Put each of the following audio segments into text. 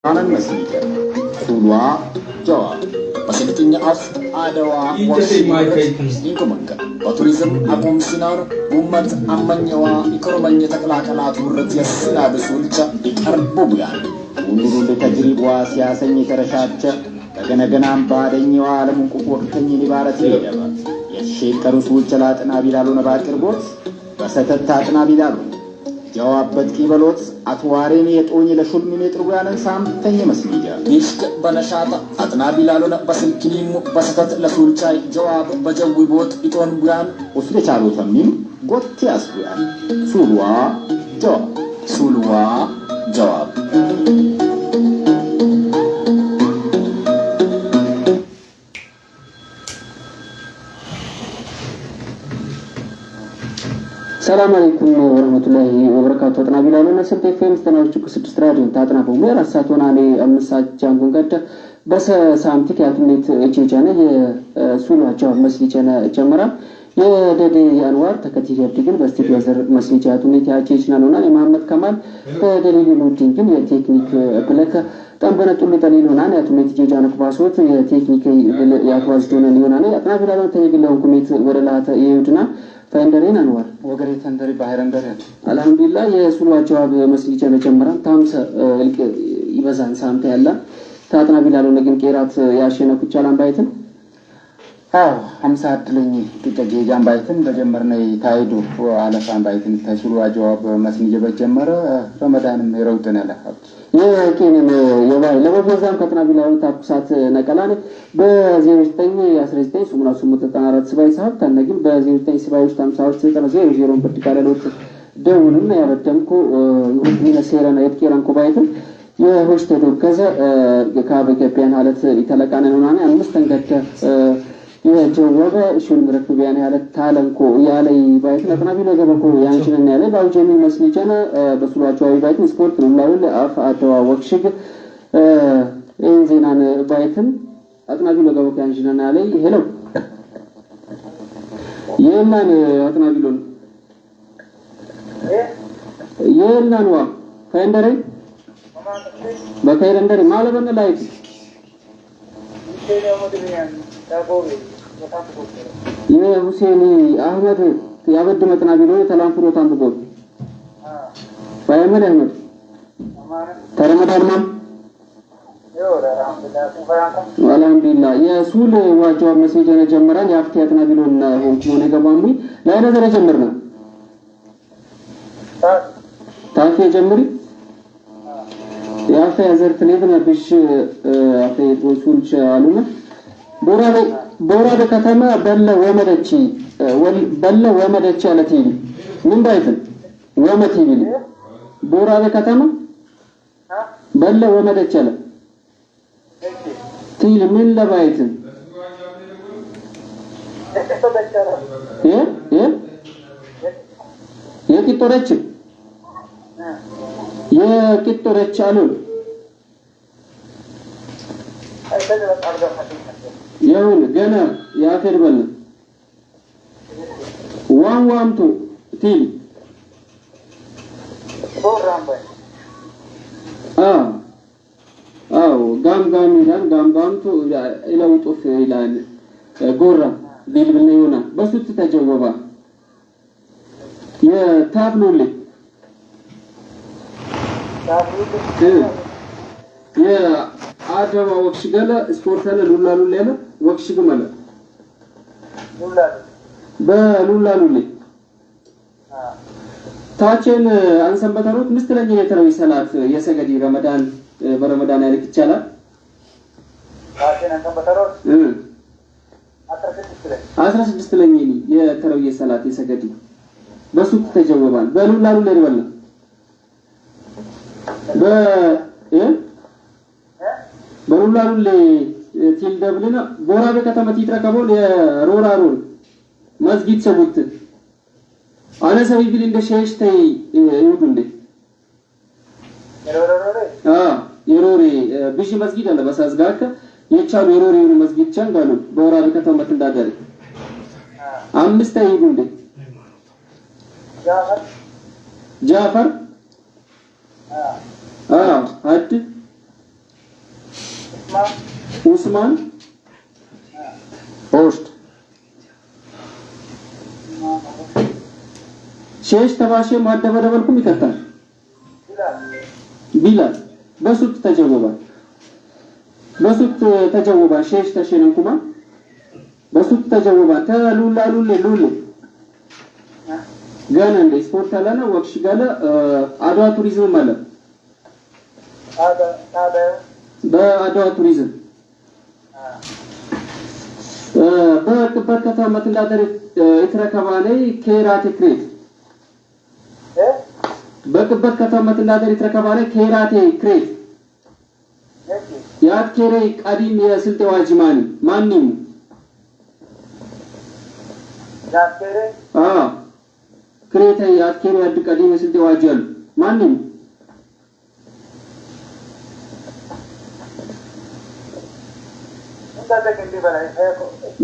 አነን መስሊከ ሱሉዋ ጀዋብ በስልጥኛ አፍ አደዋ ወሽማይከይንኩመንከ በቱሪዝም አቁምሲናኑ ኡመት አመኘዋ ኢኮኖመኘ ተቀላቀላት ውረት የስና ብሱልቻ ይቀርቡ ብላል ወንዱሩ ለተጅሪቧ ሲያሰኝ ተረሻቸ ከገነገናም ባደኛዋ ዓለም ቁቁርተኝ ሊባረት ይደባ የሸቀሩ ሱልቻ ላጥና ቢላሉ ነባቅርቦት በሰተታ አጥና ቢላሉ ጀዋበት ኪበሎት አትዋሬን የጦኝ ለሹልሚ ሜትሩ ያለን ሳምተኝ መስሊጃ ይሽክ በነሻጣ አጥና ቢላሉና በስልኪኒሙ በሰተት ለሱልቻይ ጀዋብ በጀዊ ቦት ኢጦን ቡያን ወስደ ቻሎተም ጎት ያስቡያን ሱሉዋ ጀዋብ ሰላም አለይኩም ወራህመቱላሂ ወበረካቱ አጥና ቢላሉና ስልጤ ኤፍኤም ተናውጭ ከ6 ራዲዮ ታጥና በመር አሳቶናኔ አምሳቻን ጉንገደ በሳምቲክ ያትሜት እቺቻነ የሱላቸው መስሊጨነ ጀመራ የደደ ያንዋር ተከቲል ያድግን በስቱዲዮ ዘር መስሊጫቱ ኔት ያቺችና ነውና የመሐመድ ከማል በደሊሉ ሉዲን ግን የቴክኒክ ብለከ ጠንበነጡል ጠሊሉና ያትሜት ጄጃነ ክባሶት የቴክኒክ ያቷዝዶነ ሊሆናነ አጥና ቢላሉና ተይግለው ኮሜት ወረላተ ይውድና ፈንደሬን አንዋር ወገሬ ተንደሪ ባህረንደረ አልহামዱሊላህ የሱሉ አጀዋብ መስሊጨ ለጀመራ ታምሰ እልቅ ይበዛን ሳምተ ያላ ታጥና ቢላሉ ነገን ቄራት ያሸነ ኩቻላን ባይትን 50 አድለኝ ጥቂት ጄጃን ባይትን በጀመርነ ታይዱ አለፋን ባይትን ተሱሉ አጀዋብ መስሊጨ በጀመረ ረመዳንም ይረውተን ያለፋት የኬንን የባይ ለበዛም ከጥና ቢላሉ ታኩሳት ነቀላኔ በ0919 ሱሙና ሱሙት ተጣናራት ስባይ ሳብ ታነግን በ09 ስባዮች 52 በርቲካለሎት ደውልና ያበደምኩ ይሁን ለሴራና የትኬራን ኮባይት የሆስት ተደከዘ ከበከፒያን ሐለት ይተለቃነ ነውና አምስት ተንገተ የጀወበ ሹል ምረክቢያን ሐለት ታለንኮ ያለይ ባይት ነጥና ቢሎ ገበኮ ያንቺና ያለ ባውጀኒ መስሊጨና በሱላቸው ባይት ስፖርት ነው ማለት አፍ አተዋ ወክሽግ እንዚናን ባይትን አጥና ቢሎ ገበኮ ያንቺና ያለ ሄሎ የማን አጥና ቢሎ የላንዋ ፈንደሬ በከይረንደሬ ማለበነ ላይት የሁሴኒ አህመድ ያበድ መጥና ቢሎ ተላንፍሮ ታንብቆ ፈየመድ አህመድ ተረመዳልማም አልহামዱሊላህ የሱል ዋጃው መስጂድ ጀመራን ያፍቲያትና ቢሎና ሆንኩ ነገባሙ ላይ ነገር ጀመርና ታፊ ጀምሪ ያፈ ያዘርት ለምን አብሽ አፈ ሱል ቻሉና ቦራደ ከተማ በለ ወመደች አለቲኒ ምን ባይትን ወመቲኒ ቦራደ ከተማ በለ ወመደች አለ ቲል ምን ለባይትን የቂጦረች አሉ يقول جنا يا آخر بلد وامتو تيل قام يلان قام تو إلى وطف إلى قرة ديل بالنيونا بس تتجاوبا يا تابلو لي يا አደባ ወክሽገለ ስፖርታለ ሉላሉ ለለ ወክሽገመለ በሉላሉ ታችን አንሰንበተሩት ምስተለኝ የተረው ሰላት የሰገዲ ረመዳን በረመዳን ያለክ ይቻላል ታችን አንሰንበተሩት 16 ለኝ የተረው የሰላት የሰገዲ በሱ ተጀወባል በሉላሉ ለሪወለ በሩላሩ ለቲል ደብልና ቦራቤ ከተማ ትይጥረከቦል የሮራሩን መስጊድ ሰሙት አነ ሰውይብል እንደ ሸሽተይ ይውዱንደ የሮሪ ብሽ መስጊድ አለ በሳዝጋከ የቻሉ የሮሪ መስጊድ ቻንጋሉ ቦራቤ ከተማ ትንዳደረ አምስት ይውዱንደ ጃፈር አድ ኡስማን ሆስት ሼሽ ተባሼ ማደበደበልኩም ይከታል ቢላል በሱት ተጀወባ ሼሽ ተሸነንኩማ በሱት ተጀወባ ተሉላ ሉሌ ገና እንደ ስፖርት አለና ወክሽ ጋለ አድዋ ቱሪዝም አለ በአድዋ ቱሪዝም በቅበት ከተማ ተንዳደረ የተረከባለይ ኬራቴ ክሬት በቅበት ከተማ ተንዳደረ የተረከባለይ ኬራቴ ክሬት ያትኬሬ ቀዲም የስልጤ ዋጅማኒ ማንንም ያትኬሬ ክሬት ያትኬሬ ያድ ቀዲም የስልጤ ዋጅያሉ ማንንም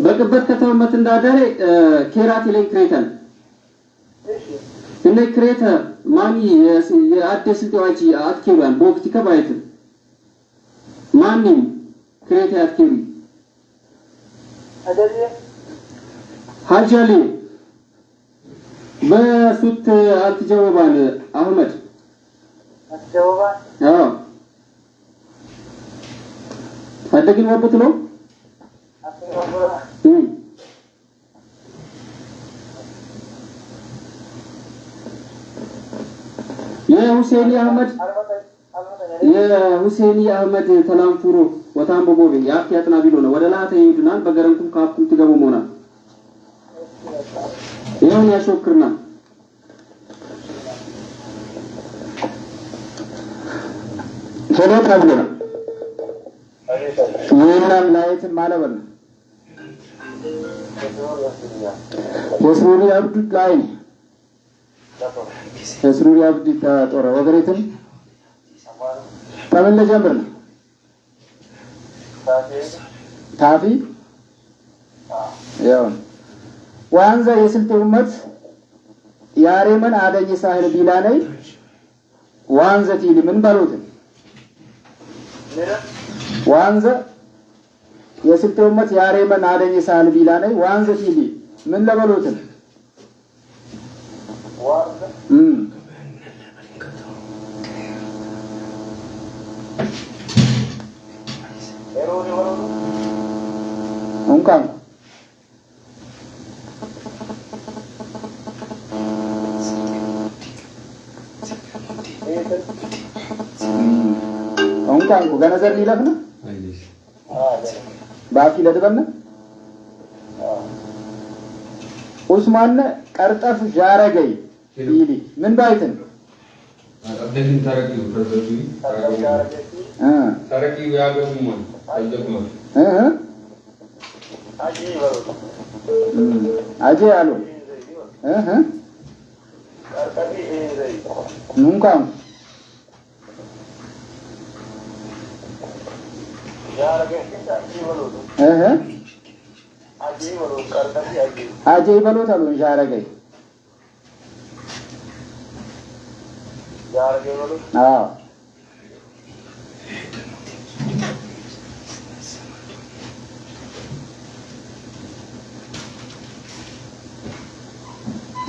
በቅበት ከተማ ተንዳደረ ኬራቴ ላይ ክሬታል እነ ክሬታ ማኒ የአዲስ ስልጤ ዋጅ አትኬባን ቦክቲ ከባይት ማንንም ክሬታ አትኬሪ ሀጃሊ በሱት አልተጀወባን አህመድ አትጀወባን አደግን ወብት ነው የሁሴኒ አህመድ ተላንፉሮ ወታምቦ ቦቤ ያጥና ቢሎ ነው ወደ ላተ ይዱናል በገረምኩም ካፍኩም ትገቡ ሞና ይሁን ያሾክርና ቶሎታ ብለና ይሄናም ላይት ማለበል ወስሩሪ አብዱ ላይ ወስሩሪ አብዱ ታጦራ ወገሬትን ታምን ለጀምር ታፊ ያው ዋንዛ የስልጤ ኡመት ያሬመን አደኝ ሳህል ቢላላይ ዋንዘቲ ምን ባሉት ዋንዛ የስልጤ ኡመት ያሬመን አደኝ ሳህል ቢላላይ ዋንዘቲ ምን ለበሉት ዋንዛ እንኳን ገነዘር ሊለፍነ ባፊ ለደበነ ኡስማን ቀርጠፍ ጃረገይ ይሊ ምን ባይትን አብደን ታረቂው ተዘዙይ ታረቂው ያገሙ አይደለም አጄ አሉ እንኳን አጄ በሉት አሉ ጃረገይ አዎ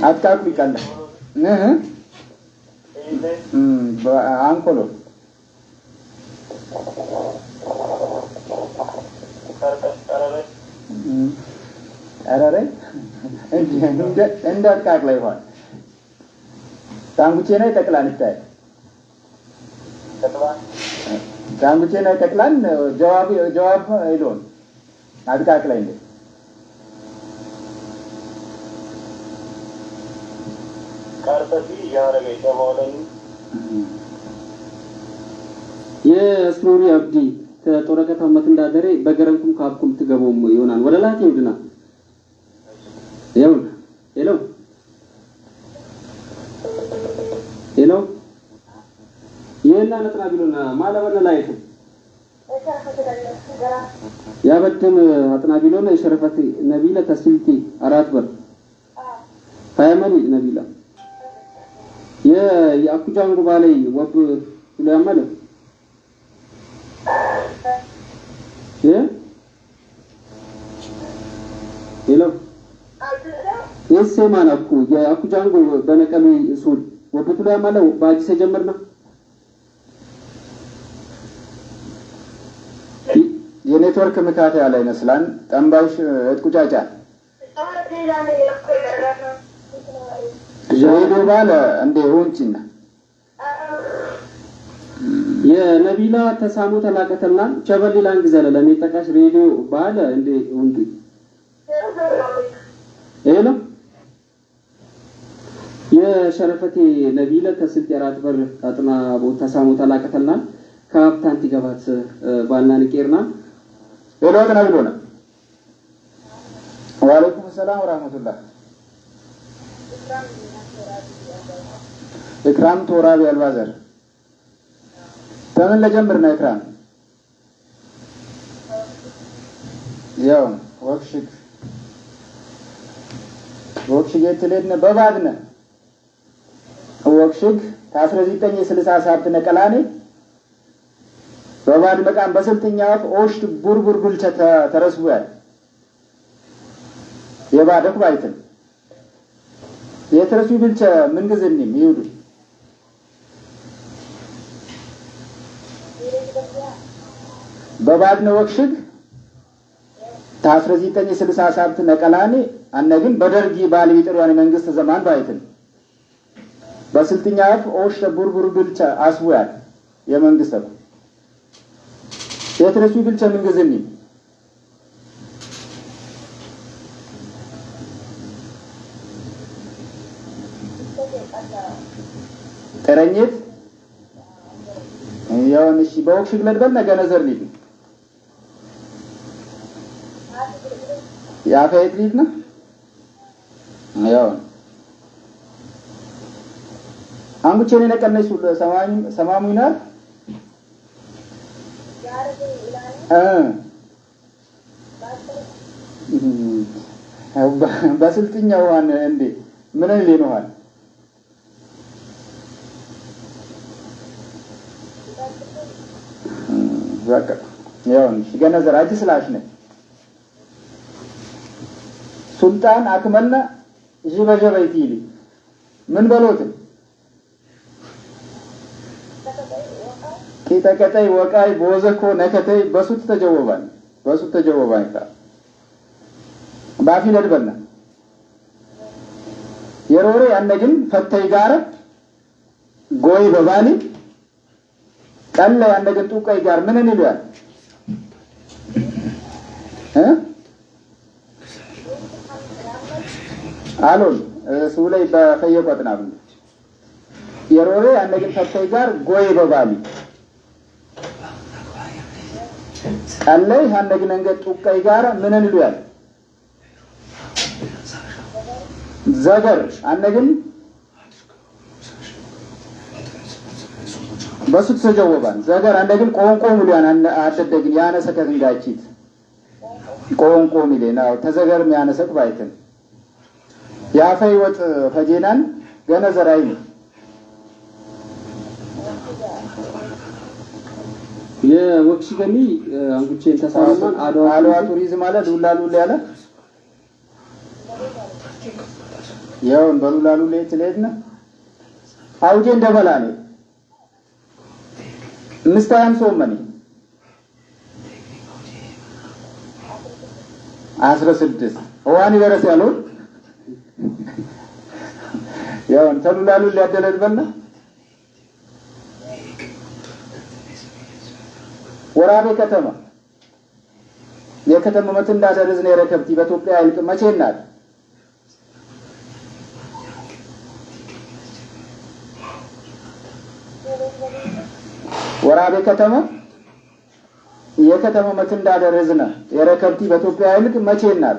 አጣቁ ይቀላ አንኮሎ አራሬ እንደ አቃቅላ ይሆን ታንጉቼ ነው ተቅላን ይታይ ታንጉቼ ነው ተቅላን ጀዋብ አይዶን አቃቅላ እንደ ካርተሲ ያረገ ተባለን የስሩሪ አብዲ ተጦረከታ መትንዳደሬ በገረምኩም ካብኩም ትገቦም ይሆናል ወደ ላቴ ይውድና ይሁን ሄሎ የና ነጥራ ቢሉና ማለበነ ላይቱ ያበተም አጥና ቢሉና የሸረፈት ነቢለ ተስልቲ አራት በር ታየመኒ ነቢላ የአኩጃን ጉባኤ ወብ ለማለ ሄሎ የሰማን አኩ ጃንጎ በነቀሉ ሱል ወብቱ ላይ ማለት ባጂ ተጀመርና የኔትወርክ ምካታ ያለ ይመስላል ጠምባሽ እጥቁጫጫ ሬዲዮ ባለ እንደ ሆንቺና የነቢላ ተሳሙ ተላቀተልና ቸበሊላን ግዘለ ለሚጠቃሽ ሬዲዮ ባለ እንደ ሆንቺ ሄሎ የሸረፈቴ ነቢለ ተስልት የራት በር አጥና ቦታ ተሳሙ ተላቀተልና ካፕታን ትገባት ባልና ንቄርና ሄሎ ተናግዶና ወአለይኩም ሰላም ወራህመቱላህ ኢክራም ቶራቢ አልባዘር ተምን ለጀምር ነው ኢክራም ያው ወክሽክ የትለድነ በባድነ ወክሽክ ከ1967 ነቀላኔ በባድ መቃም በስልጥኛው ኦሽት ቡርቡር ጉልቸ ተረስቧል የባደኩ ባይተን የተረሱ ብልቸ ምን ግዝንም ይውዱ በባድ ነው ወክሽክ ከ1967 ነቀላኔ አነግን በደርጊ ባልቢ ጥሩዋን መንግስት ዘማን ባይተን በስልጥኛው ኦሽት ቡርቡር ጉልቸ አስቧል የመንግስት የተረሱ ብልቸ ምን ግዝንም ተረኝት ያውን እሺ በወክሽክ ለድበል ነገ ነዘር ሊድ ያፈይት ሊድ ነው ያውን አንጉቼ ነቀነሱ ሰማሙናል በስልጥኛው ዋን እንዴ ምን ሊኖሃል በቃ ያው ገነዘር አጅ ስላሽ ነው ሱልጣን አክመልና ጅበጀበይቲሊ ምን በሎት ቂጠቀጠይ ወቃይ ቦዘኮ ነከተይ በሱት ተጀወባን ባፊ ለድበልና የሮሬ አንደግን ፈተይ ጋር ጎይ በባኒ ቀለ አንደግን ጡቀይ ጋር ምንን ይሏል አሎን ሱላይ በፈየቆጥና የሮሬ አንደግን ፈተይ ጋር ጎይ በባኒ ቀለ አንደግን አንገት ጡቀይ ጋር ምንን ይሏል ዘገር አንደግን በሱት ተጀወባን ዘገር አንደግን ቆንቆ ሙሉያን አደደግን ያነሰከት እንጋጭት ቆንቆ ሚለናው ተዘገርም ያነሰክ ባይተን ያፈይ ወጥ ፈጄናን ገነዘራይ የወክሽገኒ አንጉቼን ተሳሩማን አድዋ ቱሪዝም አለ ሉላሉ ያለ ያውን በሉላሉ ላይ ትለድና አውጄ እንደበላኔ ምስታያን ሶመኒ 16 ዋኒ ወረስ ያለው ያውን ተሉላሉ ሊያደለድበና ወራቤ ከተማ የከተማ መትን እንዳደረዝ ነው የረከብቲ በኢትዮጵያ አይልቅ መቼናል ወራቤ ከተማ የከተማ መትን እንዳደረዝ ነው የረከብቲ በኢትዮጵያ አይልቅ መቼናል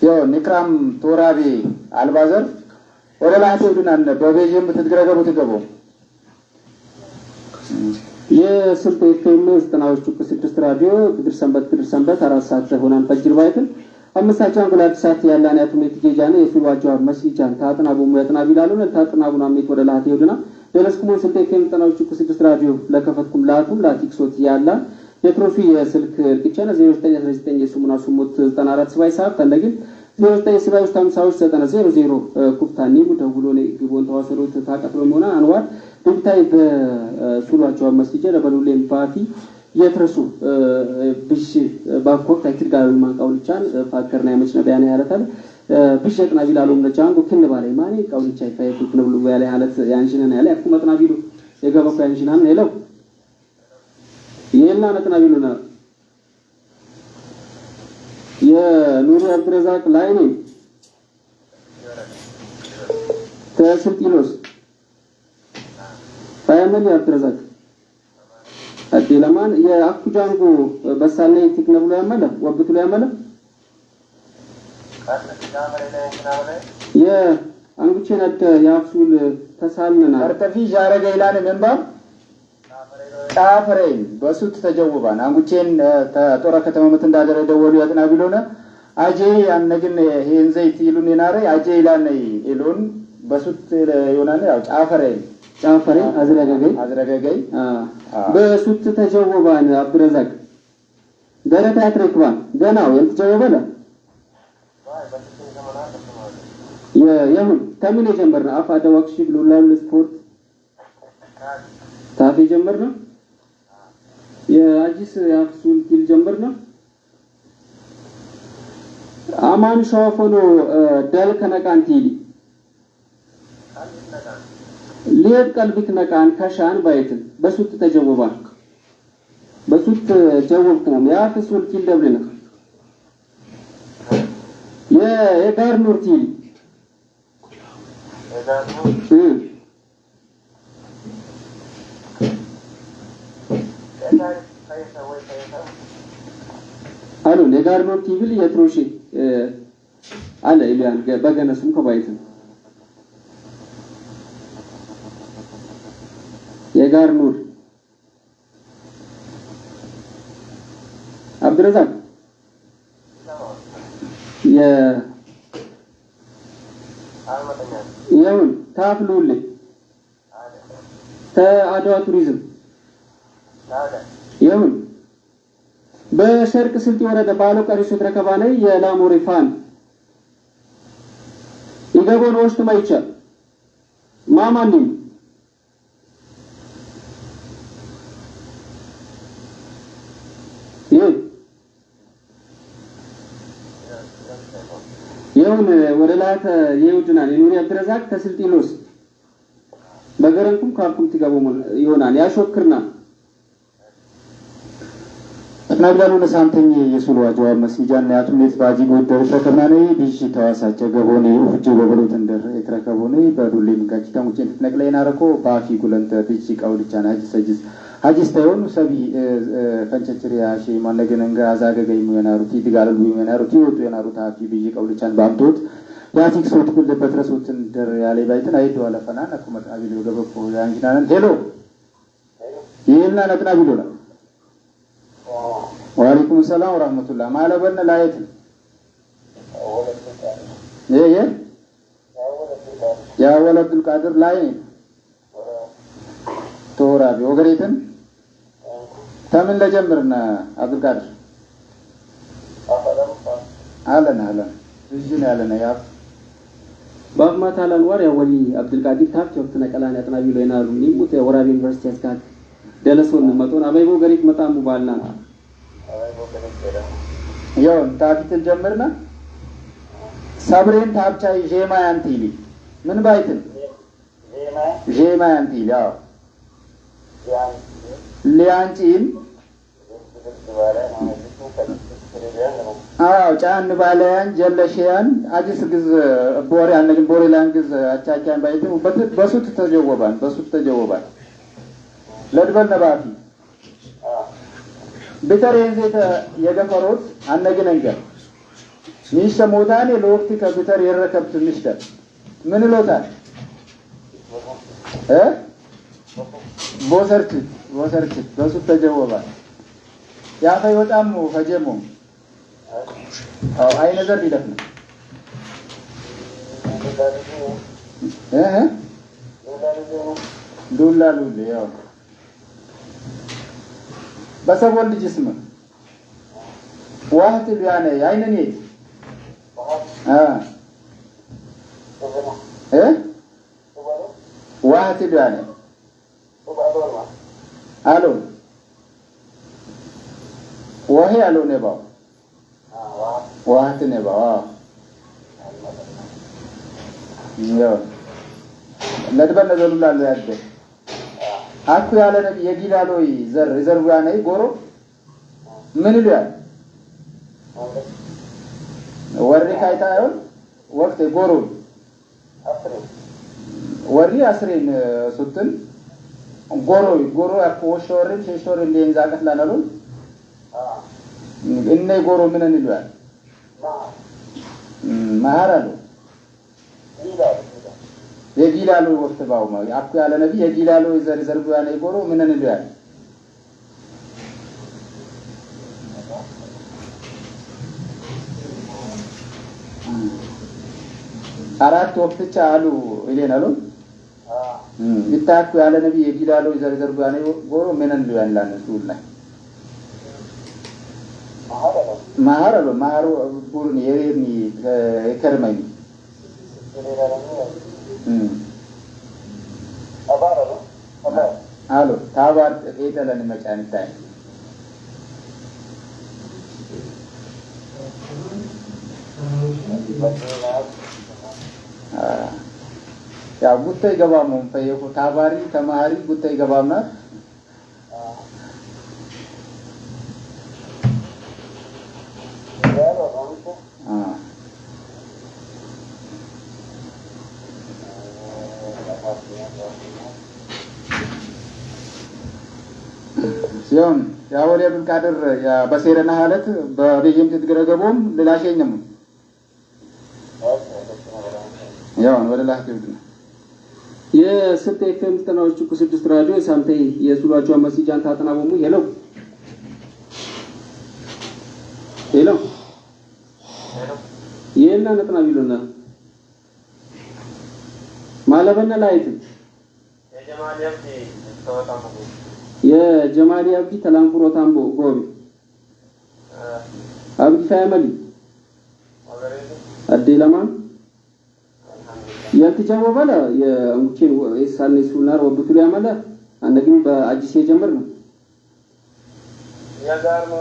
ያው ንክራም ቶራቤ አልባዘር ወለላቴ ዱናን በቤጀም በትግረገቡ ትገቡ የስልጤ ኤፍኤም 96 ራዲዮ ግድር ሰንበት 4 ሰዓት ሆናን ፈጅር ባይትን አምሳቻን ጉላት ሰዓት ያላናቱ ሜት ጌጃነ የፊዋጆ መስጂጃን ታጥናቡ ሙያጥና ቢላሉን ታጥናቡና ሜት ወለላቴ ዱና ደለስኩሞ ስልጤ ፌም ጠናዎች ኩ 6 ራዲዮ ለከፈትኩም ላቱም ላቲክሶት ያላ የትሮፊ የስልክ ልክቻና 0919 የሱሙና ሱሙት 94 ሰባይ ሰዓት እንደግን 0977 ኩፍታኒ ደውሎ ነው ግቦን ተዋሰሉት ታቀጥሎ ሆነ አንዋር ዱብታይ በሱሏቸው መስጂድ ለበሉሌም ፓርቲ የትረሱ ብሽ ባኮክ ታክቲክ ጋር ማንቃውልቻን ፋከርና የመጭነቢያን ያለታል ብሸቅና ቢላሉም ለቻንጎ ክን ባላይ ማኔ ቃውልቻ ይፋይኩት ነው ብሎ ያለ ሐለት ያንሽነና ያለ አቁመጥና ቢሉ የገበኩ ያንሽናን ሄለው የልና ነጥና ቢሉና የኑሪ አብድረዛቅ ላይኔ ተስልጢሎስ ፋያመል አብድረዛቅ አዲለማን የአኩጃንጎ በሳለይ ቲክነብሎ ያመለ ወብቱሎ ያመለ የአንጉቼን አደ ያፍሱል ተሳልነና አርተፊ ጃረገ ይላል መንባብ ጫፈረኝ በሱት ተጀውባን አንጉቼን ተጦራ ከተማመት እንዳደረ ደወሉ ያጥና ቢሎና አጄ ያነግን ይሄን ዘይት ይሉን ይናረ አጄ ይላል ይሉን በሱት ይሆናል ያው ጫፈረኝ አዝረገገይ በሱት ተጀውባን አብረዛቅ ደረታ ያትረክባን ገናው የምትጀውበለ የሁን ከምን የጀመርና አፋ ደዋክሽ ብሎላል ስፖርት ታፊ ጀመርና የአጂስ ያፍሱል ኪል ጀመርና አማን ሻፎኖ ደል ከነቃንቲሊ ሊየት ቀልብክ ነቃን ከሻን ባይትን በሱት ተጀውባን በሱት ጀውብኩም ያፍሱል ኪል ደብለና የጋር ኑርቲሊ አሉ ለጋር ኑር ቲቪ የትሮሺ አለ ኢሊያን በገነሱም ከባይት የጋር ኑር አብድረዛቅ የውን ታፍሉል ተአድዋ ቱሪዝም የውን በሸርቅ ስልጤ ወረዳ ባሎ ቀሪሱ ተረከባነ የላሞሪ ፋን ይገቦን ወስቱ ማይቻ ማማኒ የውን ወደ ላተ የውድናል የኑሪ አብድረዛቅ ተስልጢሎስ በገረንኩም ካርኩም ትገቡ ይሆናል ያሾክርና አጥናብላሉ ለሳንተኝ የሱሉ አጀዋ መስጂጃና ያቱኔት ባጂ ጎደር ተከናኔ ቢጂ ተዋሳጨ ገቦኔ ወፍጆ በበሎት እንደር የተረከቦኔ በዱሌ ምጋጭ ታሙጭን ተነቅለይና ረኮ ባፊ ጉለንተ ቢጂ ቃውልቻና አጅሰጅስ አጅስተውን ሰቢ ፈንቸችሪያ ሺ ማነገነንጋ አዛገገይ ሙየናሩቲ ድጋለሉ ሙየናሩቲ ወጡ የናሩታ አፊ ቢጂ ቃውልቻን ባምቶት ያቲክ ሶት ኩል በትረሶትን ደር ያለ ባይተን አይዶ አለፈና ነኩመት አቢሉ ገበቆ ያንጂናን ሄሎ ይልና ነጥና ቢሉላ ወአለይኩም ሰላም ወራህመቱላህ ማለበነ ላይት ያ ወለዱል ቃድር ላይ ተወራቢ ወገሪትን ተምን ለጀምርና አብዱል ቃድር አለና እዚህን ያለና ያ ባግማ ታላን ወር ያወሊ አብዱል ቃድር ታፍት ወቅት ነቀላን ያጥናቢ ነው ይናሉ ኒሙት ወራቢ ዩኒቨርሲቲ ያስካክ ደለሶን መጦን አበይቦ ገሪት መጣሙ ባልና ያው ታፍትል ጀምርና ሰብሬን ታብቻይ ጄማ ያንቲሊ ምን ባይትን ጄማ ያንቲሊ ያው ሊያንቺን ጫን ባለያን ጀለሽያን አዲስ ግዝ ቦሪ አንግን ቦሪ ላንግዝ አቻቻን ባይትን በሱት ተጀወባን ለድበል ነባፊ ቢተሬን ዘተ የገፈሮት አነግነንገ ሚሰሞታኔ ለወቅት ከቢተር የረከብት ምሽተ ምን ሎታል ቦሰርት በሱት ተጀወባን ያፈይ በጣም ፈጀሞ አይ ነገር ይለፍነ دولا لولي يا بس أول جسمه واحد يعني أين نيت إيه واحد يعني ألو وهي ألو نبأ واحد نبأ يا لدبنا ذلوا لا يده أكو على نبي يجيل على زر ويانا يقولوا من اليوم وري كايتايون وقت يقولوا وري أسرين سوتن قولوا أكو شورين اللي ينزعك لنا لون إني قولوا من اليوم ما هرلو يجيلالو وقت باوما أكو على نبي يجيلالو زر بيانا يقولوا من اليوم أراد وقت تعالو إلينا لون إتاكو على نبي يجيلالو زر بيانا يقولوا من اليوم لا نسول الله ما هرلو بورني يريني كرمني الو تابعت ايه لاني مكان ثاني يا بوتي غبامم فيكو تاباري تماري بوتي غبامنا ሲሆን ያወለ ብልቃድር ያ በሰረና ሐለት በቤጀም ትግረገቦም ለላሸኝም ያው ወደላህ ትብድና የስልጤ ኤፍኤም ተናዎች እኮ 6 ራዲዮ ሳምቴ የሱላቸው መስጂጃን ታጠናቦሙ ሄሎ የና ነጥና ቢሉና ማለበና ላይት የጀማሊ አብዲ ተላምপুሮ ታምቦ ጎቢ አብዲ ፋሚሊ አዲላማን ያልተጀመረ የሙኪን ኢሳን ሱናር ወብቱ ያመለ አንደግም በአዲስ የጀመር ነው ያጋር ነው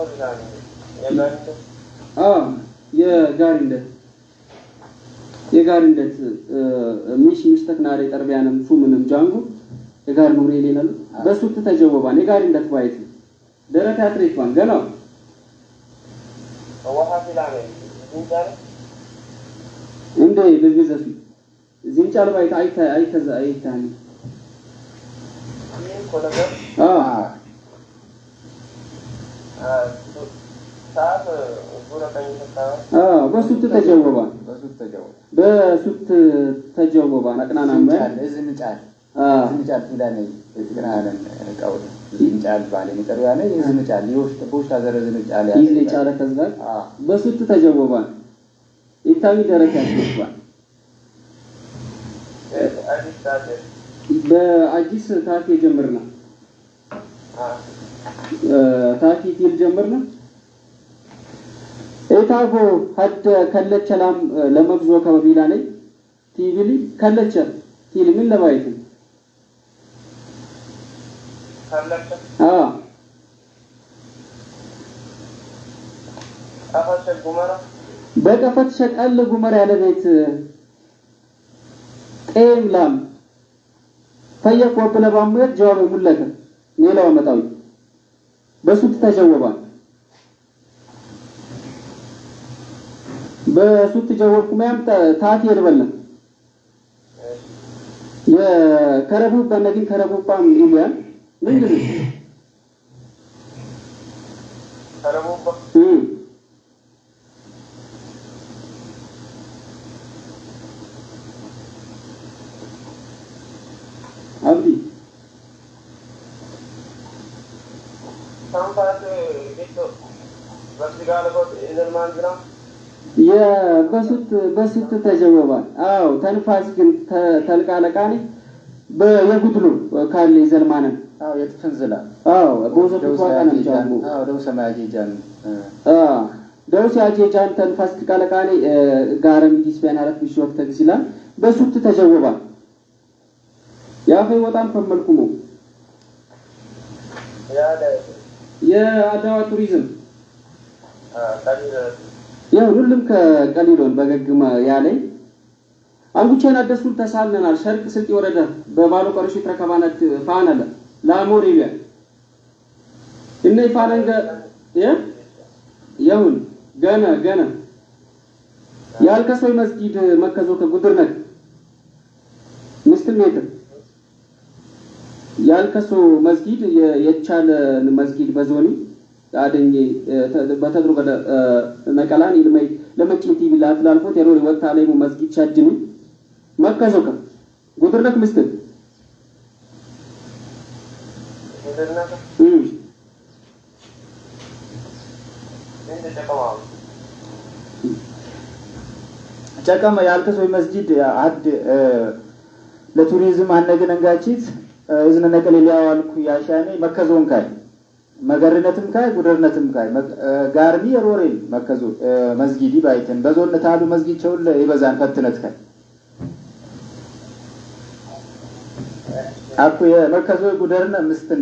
የጋሪንደት ሚሽ ተክናሪ ጠርቢያንም ፉምንም ጃንጉ የጋር ነው ይሌናል በሱት ተጀወባን የጋሪንደት ባይት ደረታ አትሪፋን ገና ወሃ ፊላኔ እንደ ለግዘፍ ዝንጫል ባይት አይታኒ ይሄ ኮለገር ሳት ጉራታኝ ተታ በሱት ተጀወባን በሱት ተጀወባን አቅናናማ ዝንጫል ይላል እግራለን ቃውል ዝንጫል ባለ ነው ያለ ዝንጫል ይወስጥ ቦሽ አዘረ ዝንጫል ያለ ይዝንጫል ከዛ በሱት ተጀወባን ኢታሚ ደረካ ያስባል በአዲስ ታኪ ጀምርና ታኪ ቲል ጀምርና ኤታጎ ሀድ ከለቸላም ለመግዞ ከበቢላ ላይ ቲቪሊ ከለቸ ቲል ምን ለባይት ከለቸ አፈሸ ጉመራ በቀፈት ሸቀል ጉመራ ያለ ቤት ጤምላም ፈየቆ ብለባሙት ጀዋብ ሙለከ ሌላው መጣው በሱት ተጀወባን በሱት ተጀወብኩ ማምጣ ታቲ ይርበልና የከረቡ በነዲን ከረቡባም ኢሊያን ምንድነው ከረቡባ አብዲ ሳምፓት ቢቶ በስጋለበት ኢዘልማንግራ በሱት ተጀወባል አው ተንፋስ ግን ተልቃለቃኒ በየጉድሉ ካለ ዘልማነ የጥፍንዝላ ቦዞ ተዋጋና ጃሙ ደው ሰማያጂ ጃን ደው ሲያጂ ጃን ተንፋስ ተቃለቃኔ ጋረም ዲስፒያን አረት ቢሾፍ ተግሲላ በሱት ተጀወባ ያፈይ ወጣም ከመልኩሙ የአዳዋ ቱሪዝም ያው ሁሉም ከቀሊሎን በገግማ ያለኝ አንጉቸና ደሱል ተሳልነናል ሸርቅ ስልጥ ወረዳ በባሎ ቀርሽ ተከባናት ፋናለ ላሞሪያ እነ ፋናንገ ያውን ገና ያልከሰው መስጊድ መከዞ ከጉድርነት ምስትሜት ያልከሰው መስጊድ የቻለ መስጊድ በዞኒ አደኝ በተድሩ ገደ ነቀላን ይልመይ ለመጪቲ ቢላት ላልፎት የሮሪ ወጣ ላይ መስጊድ ቻጅኒ መከዞከ ጉድርነት ምስትል ጨቀማ ያልከሰው መስጊድ አድ ለቱሪዝም አነገን እንጋቺት እዝነ ነቀል ሊያዋልኩ ያሻኔ መከዞን ካይ መገርነትም ካይ ጉድርነትም ካይ ጋርቢ የሮሪ መከዞ መስጊዲ ባይተን በዞነት አሉ መስጊድ ቸውል ይበዛን ፈትነት ካይ አኩ የመከዞ ጉደርነ ምስትን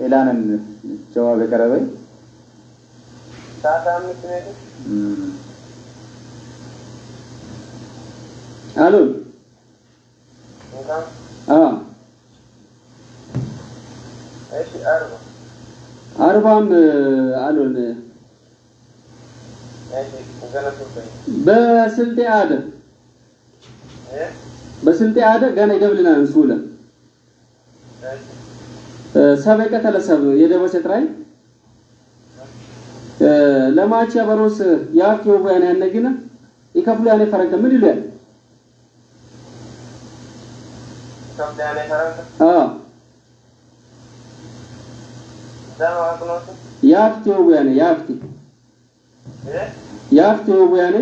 ኢላነን ጀዋብ ቀረበይ ታታም ምትነዱ አሎ እንካን እሺ አርባም አሎን እሺ ገነቱበይ በስልጤ አደ ገና ይደብልና እንሱለ ሰበቀ ተለሰብ የደበሰ ትራይ ለማች ያበሮስ ያፍዮ ባና ያነግና ይከፍሉ ያኔ ፈረንከ ምን ይላል ከብዳኔ ፈረንከ ዳማቅኖት ያፍዮ ባና ያፍዮ ባና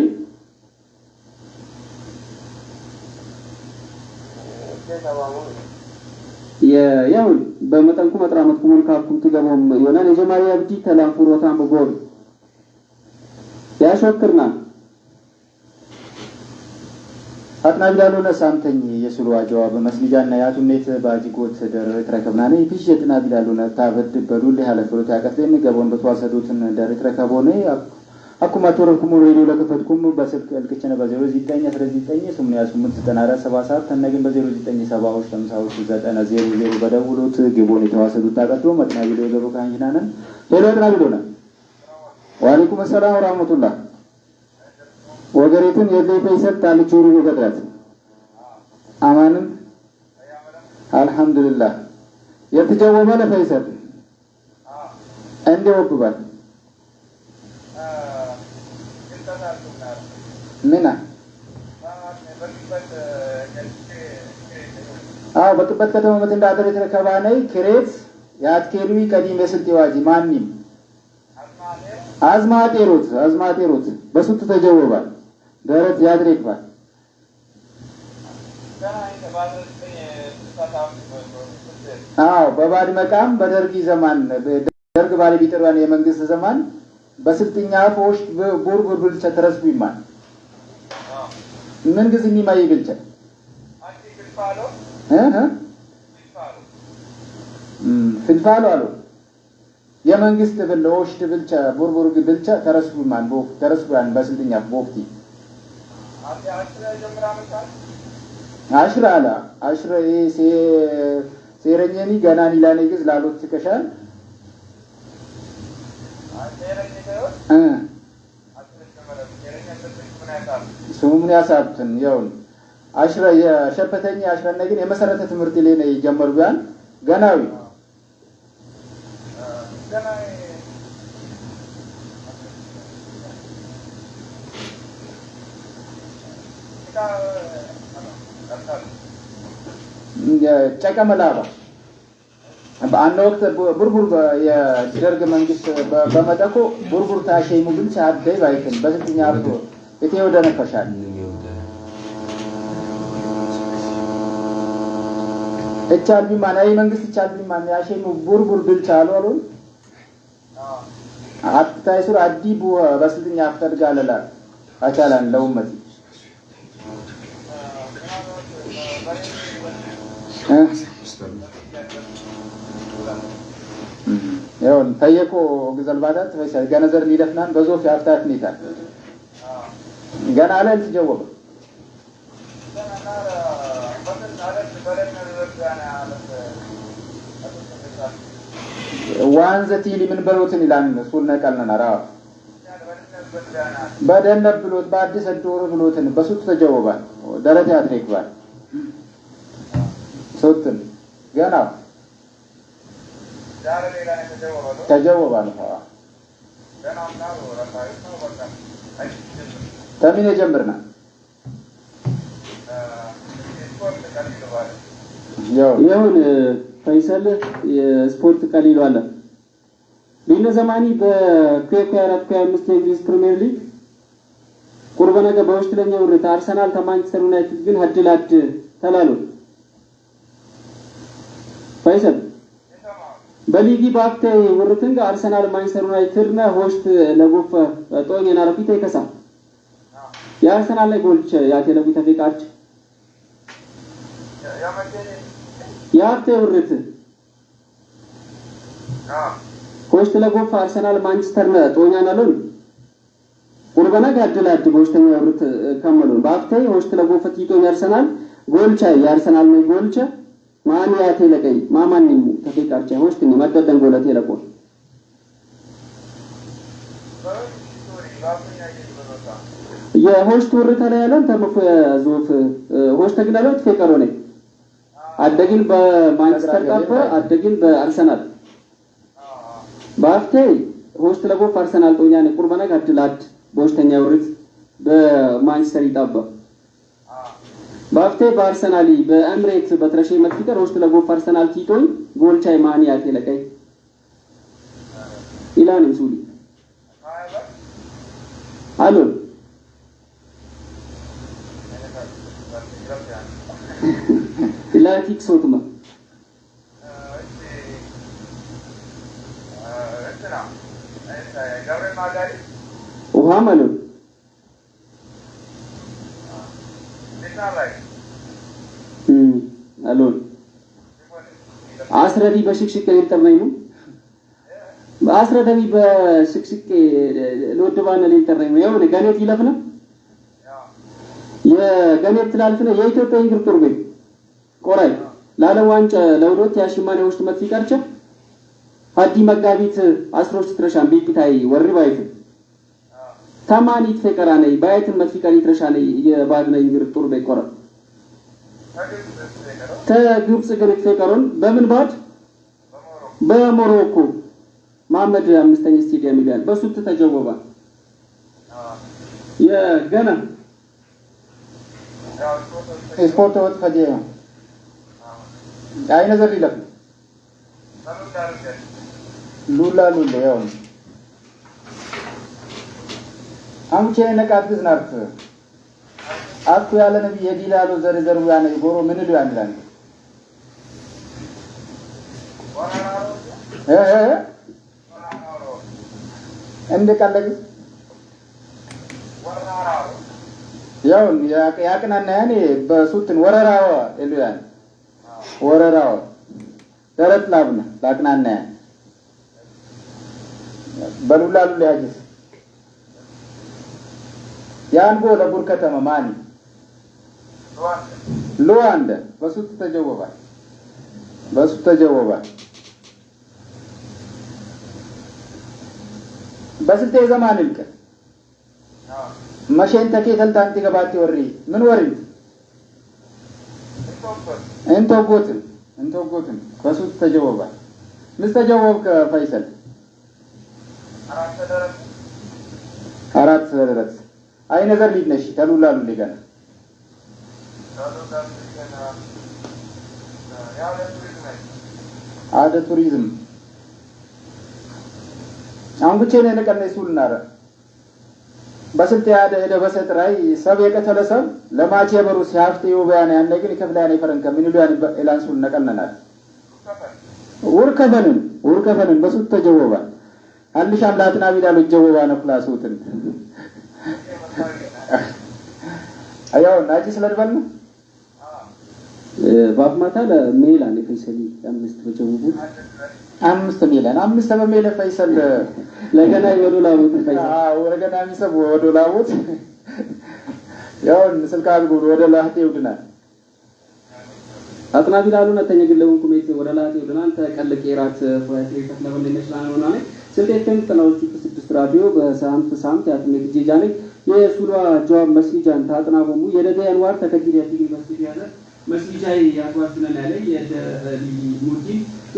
ያውን በመጠንኩ መጥራመት ኩሙን ካኩም ትገቦም ይሆናል የጀማሪ አብዲ ተላፉሮታም በጎል ያሾክርና አጥናቢዳሉ ለሳምተኝ የሱሉ አጀዋብ መስሚጃና ያቱኔት ባጂጎት ደረክ ረከብናኔ ፊሽትና ቢዳሉ ታበድ በዱል ያለፈሩት ያቀጥም ገቦን በተዋሰዱትን ደረክ ረከቦኔ አኩማ ተወርኩሙ ሬዲዮ ለከፈትኩም በስልክ እልክቸነ በ09 19 889477 ተነግን በ0970 በደውሉት ግቦን የተዋሰዱት ታቀጥቶ መጥና ቪዲዮ ገቦ ካንጂናነን ሄሎ አጥናቢዶና ወአለይኩም ሰላም ወራህመቱላህ ወገሪቱን የዘይፈ ይሰጣል ቹሩ ይገጥራት አማንም አልহামዱሊላህ የተጀወበ ለፈይሰጥ እንደው ወብባል ምና በቅበት ከተማ መት እንዳደረ ተከባናይ ክሬት ያትኬሉ ቀዲም የስልጤ ዋጂ ማንንም አዝማቴሮት በሱት ተጀወባል ደረት ያድርግባል በባድ መቃም በደርጊ ዘማን ደርግ ባለ ቢጠራን የመንግስት ዘማን በስልጥኛ ፖስት ቡርቡር ብልቸ ተረስቡ ይማል ምን ግዝኒ ማይ ብልቸ ፍልፋሎ አሉ የመንግስት ብልዎሽት ብልቸ ቡርቡር ብልቸ ተረስቡ ይማል ተረስቡያን በስልጥኛ ቦፍቲ አሽራላ አሽረ ሴረኘኒ ገናኒ ላኔ ግዝ ላሎት ተከሻል ሱሙን ያሳብትን ያው አሽረ የሸፈተኛ አሽረነ ግን የመሰረተ ትምህርት ላይ ነው የጀመሩ ቢያን ገናዊ ጨቀመላባ በአንድ ወቅት ቡርቡር የደርግ መንግስት በመጠቆ ቡርቡር ታሸይሙ ግን ሳደይ ባይከን በስንትኛ አርቶ እቴው ደነፈሻል እቻል ቢማን አይ መንግስት እቻል ቢማን ያሸኑ ቡርቡር ብልቻሉ አሉ አጥታይ ሱር አዲቡ በስልጥኛ አፍተር ጋለላ አቻላን ለውመት ያው ታየቆ ግዘልባዳት ወይስ ገነዘር ሊደፍናን በዞፍ ያፍታት ኒታል ገና አለ ልትጀወበ ዋንዘቲ ሊምን በሎትን ይላል ሱል ነቀልና ራ በደነብ ብሎት በአዲስ አዶሮ ብሎትን በሱት ተጀወባል ደረጃ አድርገዋል ሱትን ገና ዳር ሌላ ተጀወባል ገና አምናሩ ራሳዩ ነው በቃ ተሚነ ጀምርና ይሁን ፈይሰል የስፖርት ቀሊሉ አለ ቢነ ዘማኒ በኩዌክ 425 የእንግሊዝ ፕሪሚየር ሊግ ቁርበና ገባውስት ለኛው ረት አርሰናል ከማንቸስተር ዩናይትድ ግን ሀድላድ ተላሉ ፈይሰል በሊጊ ባክቴ ወርተንጋ አርሰናል ማንቸስተር ዩናይትድ ና ሆስት ለጎፈ ጦኝና ረፊት ይከሳ የአርሰናል ላይ ጎልች ያቴለቡ ተፈቃች ያቴ ወርት ሆስት ለጎፈ አርሰናል ማንቸስተር ና ጦኛና ሎን ቁርበና ጋድላድ በውስተኛ ወርት ከመሉን ባክቴ ሆስት ለጎፈ ቲጦኝ አርሰናል ጎልቻ የአርሰናል ነው ጎልቻ ማን ያቴለቀይ ማማንኝ ተፈቃች ሆስት ነው መደደን ጎለቴ ለቆ የሆስት ወርታ ላይ ያለው ተመፈ ዞፍ ሆስት ተግናለው ተፈቀሮ ነው አደግን በማንቸስተር ካፕ አደግን በአርሰናል ባፍቴ ሆስት ለጎፍ አርሰናል ጦኛ ነው ቁርባና ጋድላድ በውስተኛ ወርት በማንቸስተር ይጣባ ባፍቴ በአርሰናል በኤምሬት በትረሼ መጥፊቀር ሆስት ለጎፍ አርሰናል ቲቶኝ ጎልቻይ ማን ያቴለቀይ ኢላን ሱሊ አሎ ኢላቲክ ሶትማ ውሃ ማለት አሎን አስረዲ በሽክሽክ ይተርናይ ነው አስረዲ በሽክሽክ ለወደባነ ይተርናይ ነው ያው ገኔት ይለፍና የገኔት ትላልፍና የኢትዮጵያ እግር ጦር ቤት ቆራይ ለዓለም ዋንጫ ለውዶት ያሽማኔ ውስጥ መጥፊቀርቸ ሀዲ መጋቢት 13 ትረሻን ቢፒታይ ወሪ ባይት ታማኒት ፈቀራኔ ባይትን መጥፊቀሪ ትረሻኔ የባድነ እግር ጦር ቤት ቆራ ተግብጽ ግን ፈቀሩን በምን ባድ በሞሮኮ መሐመድ 5ኛ ስቴዲየም ይላል በሱት ተጀወባ የገና ስፖርት ወጥ ፈጀ አይ ነገር ይለፍ ሉላ ያው አምቼ ነቃት ዝናርት አኩ ያለ ነብይ የዲላሎ ዘርዘሩ ያነ ጎሮ ምን ሉ ያንላል እንደ ቀለግ ያው ያቅናና ያኔ በሱትን ወረራው እሉያን ወረራው ደረት ላብና ላቅናና በሉላሉ ያጅስ ያንጎ ለቡር ከተማ ማኒ ሉዋንደ በሱት ተጀወባ በስልጤ ዘማን ልከ መሸን ተከተል ታንቲ ገባቲ ወሪ ምን ወሪ እንቶጎትን በሱት ተጀወባ ምስተጀወብ ከፈይሰል አራት ደረስ አይ ነገር ሊድነሽ ተሉላሉ ለገና አደ ቱሪዝም አሁን ብቻ ነው ነቀነ ሱልናረ በስልት ያደ ሄደ በሰጥራይ ሰብ የቀተለሰብ ለማቼ በሩ ሲያፍጥ ይውባና ያነግን ከፍላና ይፈረንከ ምን ይሉያን ኢላንሱን ነቀነናል ወርከፈንን በሱት ተጀወባ አልሽ አምላክና ቢላሉ ጀወባ ነው ክላሱትን አያው ናጂ ስለደበል ባፍማታ ለሜላን ፈይሰሊ 5 በጀወቡ 5 ሚሊዮን 5 በሚለ ፈይሰል ለገና ወዶላውት ፈይሰል ወረገና ሚሰብ ወዶላውት ያው ስልካል ጉድ ወደ ላህቴ ይውድናል አጥናቢ ላሉና ተኘግለውን ኩሜት ወደ ላህቴ ይውድናል ተቀልቅ የራት ፍራይት ተክለበል ለነሽላን ሆናኔ ስልጤን ተናውት 6 ራዲዮ በሳምንት ያትነት ጂጃኔ የሱሏ ጆብ መስጂጃን ታጥናቦሙ የደገ ያንዋር ተከጂል ያትግል መስጂድ ያለ መስጂጃይ ያቷስነን ያለ የደሊ ሙዲ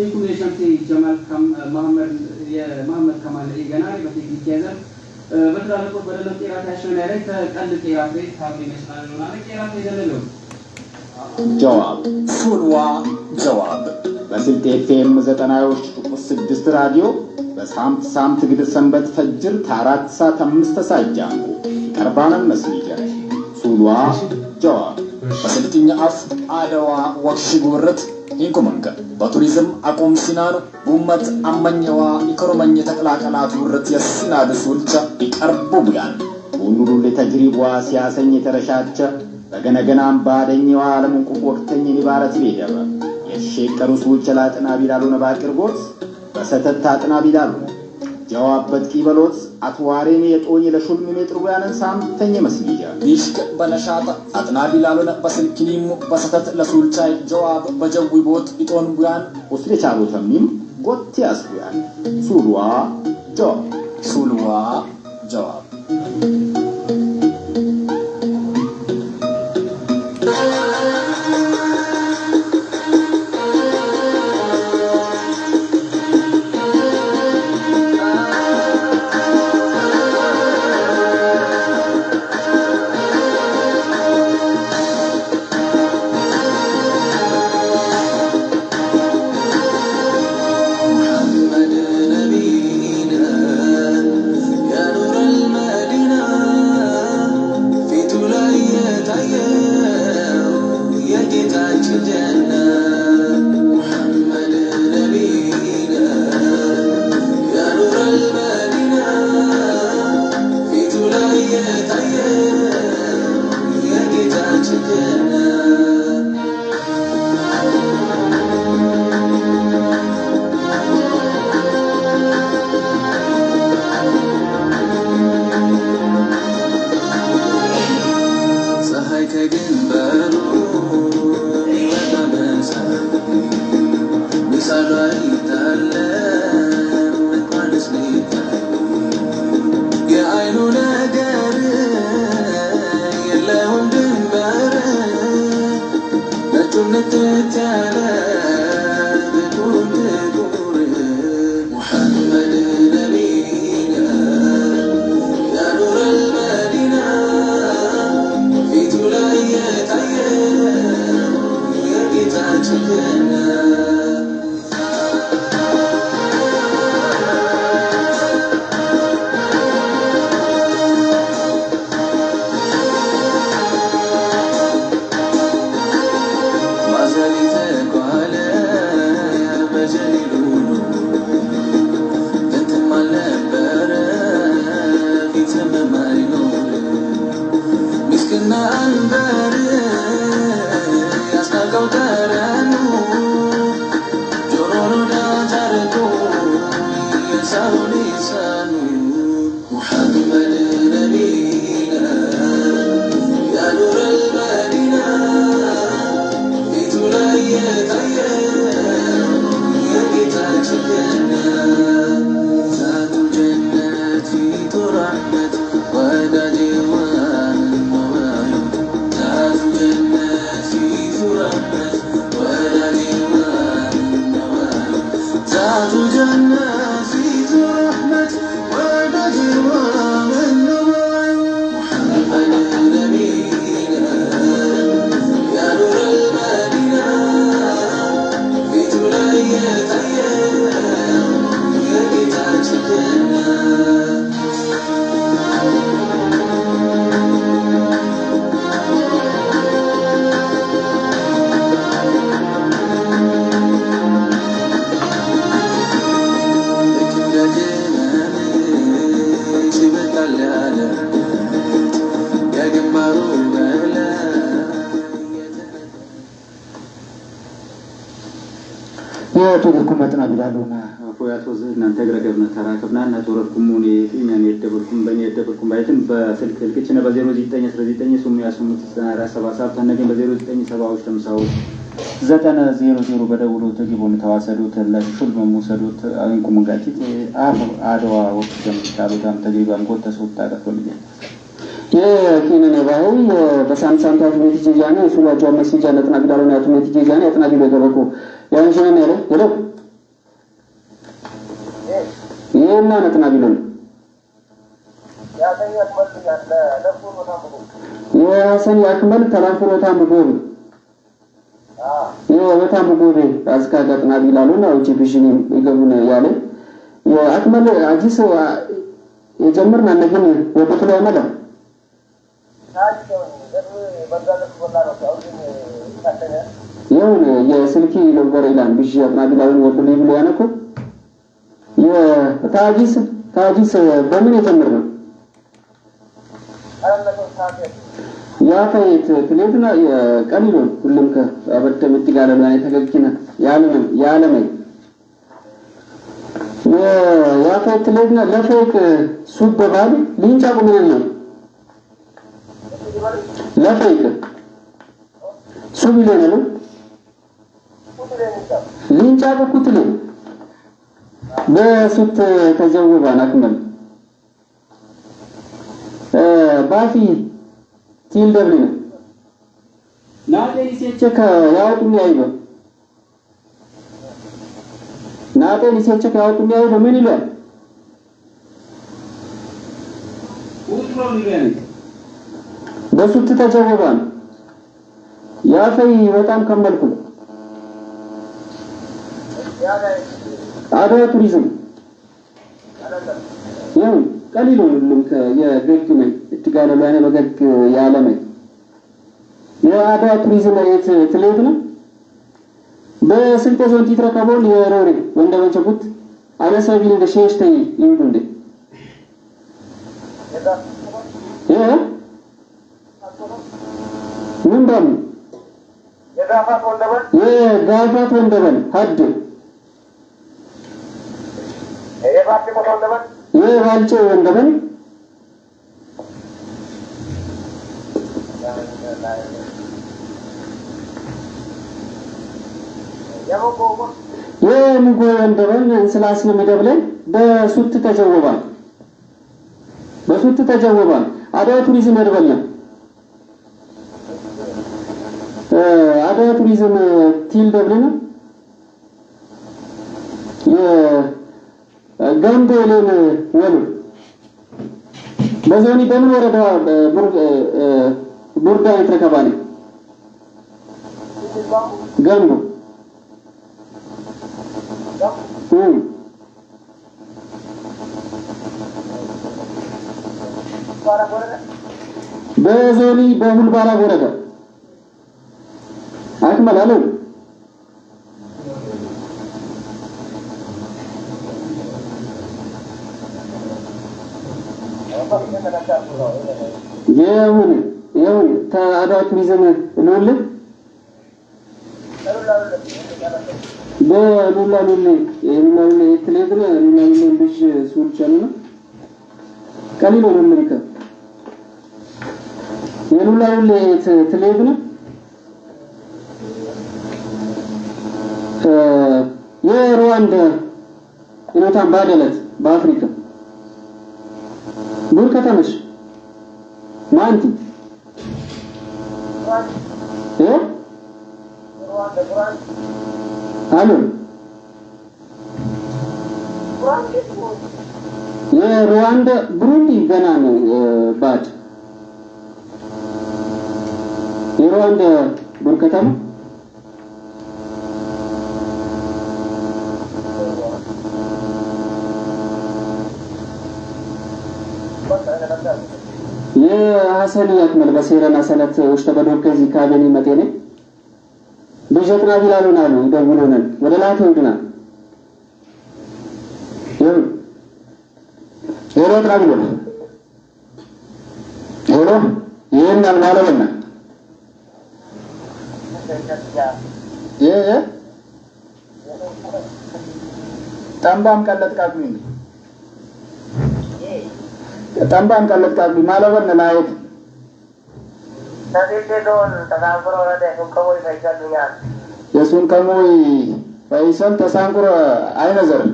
ኢንኩሌሽን ጀማል መሐመድ ከማል ይገና በቴክኒክ ያዘ በትላልቆ በደለም ጤራት ያሸነ ያለ ተቀልቅ የራት ታብሊ መስጂድ ነው ማለት የራት ይዘነለው ጀዋብ ሱልዋ ጀዋብ በስልጤ ኤፍኤም 90.6 ራዲዮ በሳምንት ግድ ሰንበት ፈጅር ከ4 ሰዓት 5 ሰዓት ጀምሮ ቀርባናን መስጂድ ሱልዋ ጀዋብ በስልጥኛ አፍ አደዋ ወክሽ ጉርት ኢንኮመንከ በቱሪዝም አቆም ሲናኑ ቡመት አመኘዋ ኢኮኖሚ ተቀላቀላት ጉርት የሲናድ ሱልቻ ይቀርቡ ቢያን ሁሉ ለተጅሪባ ሲያሰኝ ተረሻቸ በገነገናም ባደኛው ዓለምን ቁፍ ወቅተኝ ሊባረት ሊደባ የሸቀሩ ሱልቻ ላጥና ቢላሉ ነባቅርቦት በሰተታ አጥና ቢላሉ ጀዋብ በጥቂ በሎት አትዋሬን የጦኝ ለሹልም ሜትሩ ያነን ሳምተኝ መስጂጃ ይሽክ በነሻጣ አጥና ቢላሉና በስልኪኒሙ በሰተት ለሱልቻይ ጀዋብ በጀዊ ቦት ኢጦን ቡያን ወስለ ቻሉተሚም ጎት ያስቡያን ሱልዋ ጀዋብ የቱርኩ መጥና ቢላሉና ፎያቶ እናንተ ግረገብነ ተራከብና እና ቱርኩም ሙኒ እኛን የደብልኩም በእኛ የደብልኩም ባይትን በስልክ ልክችነ በ0919 ሱሙ ያሱሙት 9477 ተነገን በ0970 ተምሳው 900 በደውሎ ተግቦን ተዋሰዱት ለሹል መሙሰዱት አንኩም ጋቲት አፍ አድዋ ወቅት ደምታሉታም ተግባን ቆተሱት ታቀፈልኝ የኪነነ ባይ በሳምሳም ታዝቤት ጂጃና ሱላጆ መስጂድ አለጥና ቢላሉና ያቱሜት ጂጃና ያጥና ቢሎ ገበኩ ያንሽነን ያለ ሄሎ ይሄና ነጥና ቢሉን ያሰን ያክመል ተላንፍሮ ታምጎብ በጣም ጎቤ አስካጋጥና ቢላሉና ወጪ ቢሽኒ ይገቡን ያለ ያክመል አጂስ የጀመርና ነገን ወጥቶ ላይ መጣ የሆነ የስልኪ ነበር ይላል ቢሽ ያጥና ቢላሉን ወጥቶ ላይ ብሎ ያነኮ ታጂስ በምን የጀመር ነው ያፈይት ትሌትና ቀሊሉ ሁሉም ከአበደም ትጋለና የተገኪና ያለመ ያፈይት ትሌትና ለፈይክ ሱበባል ሊንጫ ቁምን ነው ለፈይክ ሱብለ ነው ሊንጫ ቁትለ በሱት ተጀውባና ከመል ባፊ ቲል ደብሊ ነው ናቴ ሲቸከ ያውጡኝ አይበ ናቴ ሲቸከ ያውጡኝ አይበ ምን ይላል በሱት ተጀውባን ያፈይ በጣም ከመልኩ አድዋ ቱሪዝም ያው ቀሊሉ ሁሉም የገግመ እትጋለሉ አይነ በገግ ያለመ የአድዋ ቱሪዝም አይት ትሌት ነው በስልጤ ዞን ትረከበውን የሮሪ ወንደበንቸኩት አለሰቢል እንደ ሸሽተይ ይንዱ እንደ ምን ባሉ የጋፋት ወንደበን ሀድ የባልጭ ወንደበን የሙጎ ወንደበን እንስላስ ለመደብለን በሱት ተጀወባል አድዋ ቱሪዝም ያደበልና አድዋ ቱሪዝም ቲል ደብልና ገንዶ ለን ወሉ በዞኒ በምን ወረዳ ቡርዳ የተከባለ ገንዶ በዞኒ በሁልባላ ወረዳ አክመላሉ የሁን አድዋ ቱሪዝም ነው በሉላሉል ትሌትና ሉላሉል ልጅ ሱልቻና ቀሊሎ ነው አሜሪካ የሉላሉል ትሌትና የሩዋንዳ ኢኖታን ባደለት በአፍሪካ ቡርካታነሽ ማንቲ አሎ የሩዋንዳ ብሩንዲ ገና ነው ባድ የሩዋንዳ ቡርካታነ የሐሰን ያክመል በሴረና ሰለት ውስጥ በዶከዚ ካበኒ መቴኔ በጀጥና ቢላሉና ነው ደውሎናል ወደ ላቴ ወድና ሄሎ ትራብሎ ሄሎ ይሄን አልማለውና ጠምባም ቀለጥቃቅሚ ጠምባም ቀለጥቃቅሚ ማለበን ላይት የሱን ከሞይ ፈይሰል ተሳንቁረ አይነዘርም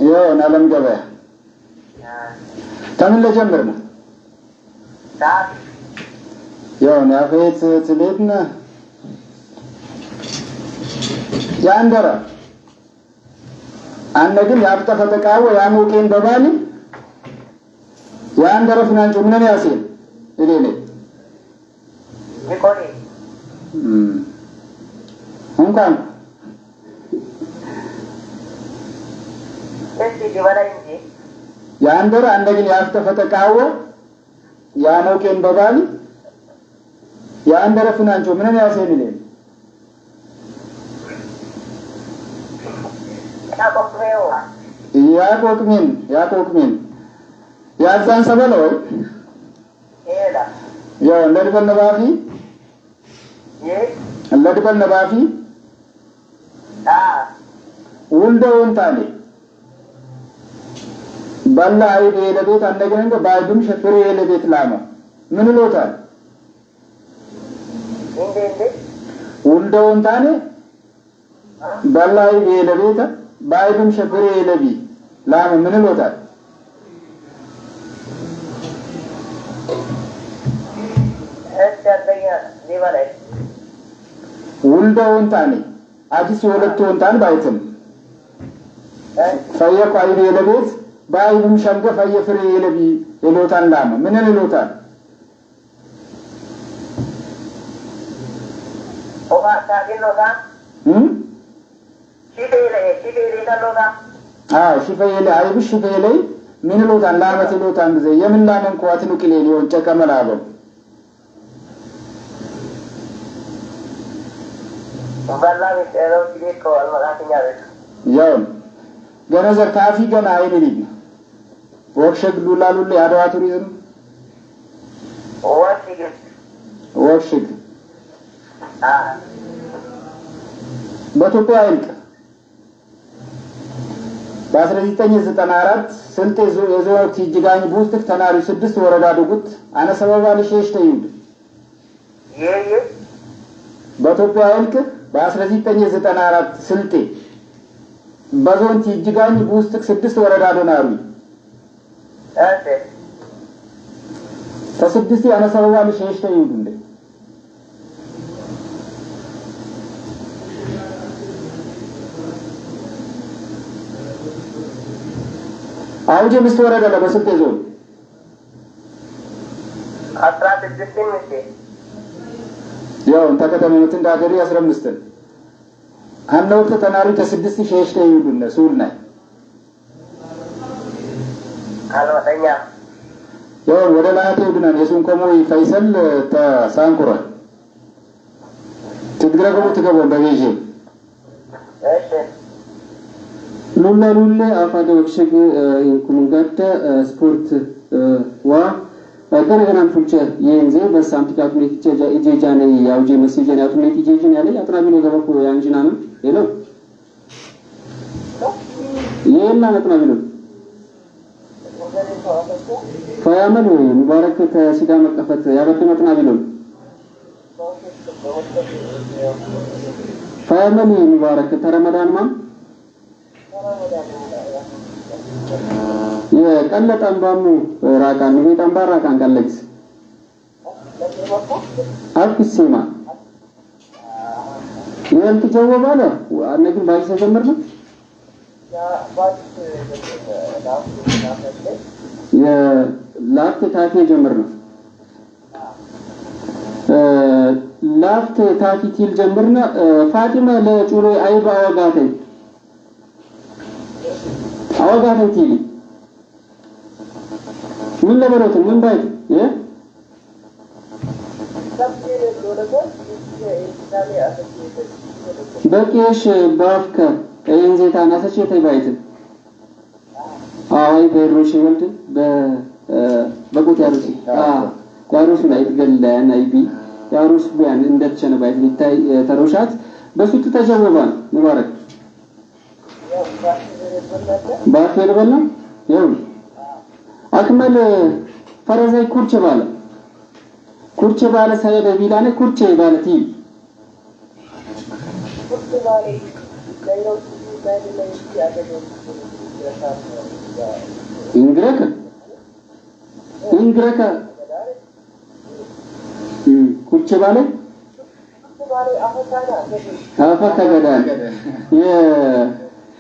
ይኸውም ዓለም ገበያ ከምን ልጀምር ነው? ይኸውም ያፌት ትሌድነ ያንደረ አነ ግን ያብጠፈ ተቃወ ያሞቄን በባሊ ያንደረ ፍናንጮ ምን ያሴል እሌሌ ይቆሪ እንኳን እስቲ ዲባላይ እንጂ ያንደረ አነ ግን ያብጠፈ ተቃወ ያሞቄን በባሊ ያንደረ ፍናንጮ ምን ያሴል እሌሌ ያቆቅሜን ያዛን ሰበለው ያው ለድበል ነባፊ ውልደውን ታኔ ባላ አይድ የለቤት አንደገነንገ ባይዱም ሸፍሬ የለቤት ላማ ምን ሎታል ውልደውን ታኔ ባላ አይድ የለቤት ባይዱም ሸፍሬ የለቢ ላማ ምን ሎታል ውልደውን ታኔ አዲስ የሁለቱን ታን ባይትም ፈየቁ አይድ የለቤት ባይዱም ሸንገ ፈየ ፍሬ የለቢ የሎታን ላማ ምን ሎታል ሽፈየለ አይብሽ ሽፈየለ ምን ሎታን ላመት ሎታን ጊዜ የምን ላመን ቋትኑ ቅሌ ሊሆን ጨቀመላበው ያው ገነዘር ካፊ ገና አይልልኝ ወክሸግ ሉላሉል ያዳዋ ቱሪዝም ወክሸግ በኢትዮጵያ አይልቅ በ1994 ስልጤ የዞን ትጅጋኝ ቡስት ተናሪ 6 ወረዳ ድጉት አነ ሰበባ ለሸሽ ተይውድ በኢትዮጵያ አይልቅ በ1994 ስልጤ በዞን ትጅጋኝ ቡስት 6 ወረዳ ዶናሩ ከ6 አነ ሰበባ ለሸሽ ተይውድ እንደ አውጀ ምስት ወረዳ ለበስልጤ ዞን 16 ምስት ያው ተከተመት እንዳገሪ 15 አንነው ተናሪ ከ6 ሸሽ ተይውዱነ ሱልና አልወጣኛ ያው ወደ ላቴ ወድና የሱን ኮሞይ ፈይሰል ተሳንኩራ ትግረገቡ ትገበው በቤጄ እሺ ሉላ አፋደ ወክሸግ ይንኩምንጋደ ስፖርት ዋ ገነገናም ፉልቸ የንዜ በሳምቲካቱ ለቲጀ ኢጄጃኔ ያውጄ መስጀን ያቱ ለቲጄጅን ያለ አጥራቢ ነው ገበኩ ያንጂና ነው ሄሎ የና አጥራቢ ነው ፈያመን ሙባረክ ተሲዳ መቀፈት ያበደ አጥራቢ ነው ፈያመን ሙባረክ ተረመዳን ማን የቀለጠንባሙ ራቃን ነው የጠንባ ራቃን ቀለክስ አክሲማ የልት ጀወባለ አነግን ባይሰ ጀመርኩ የላፍት ታቲ ጀመርኩ ላፍት ታቲ ቲል ጀመርና ፋጢማ ለጩሎ አይባ አወጋተኝ አወጋተኝ ቲል ምን ለበረቱ ምን ባይት በቂሽ ባፍከ እንዜታ ናሰች የተባይት አይ በሮሽ ወልድ በቆት ያሩት ያሩስ ላይ ገለና ይቢ ያሩስ ቢያን እንደተቸነ ባይት ሊታይ ተሮሻት በሱት ተጀወባን ሙባረክ ባፈር በላ ያው አክመል ፈረዛይ ኩርቼ ባለ ሰይደ ቢላኔ ኩርቼ ባለቲ ኢንግረከ ኩርቼ ባለ አፈካ ገዳን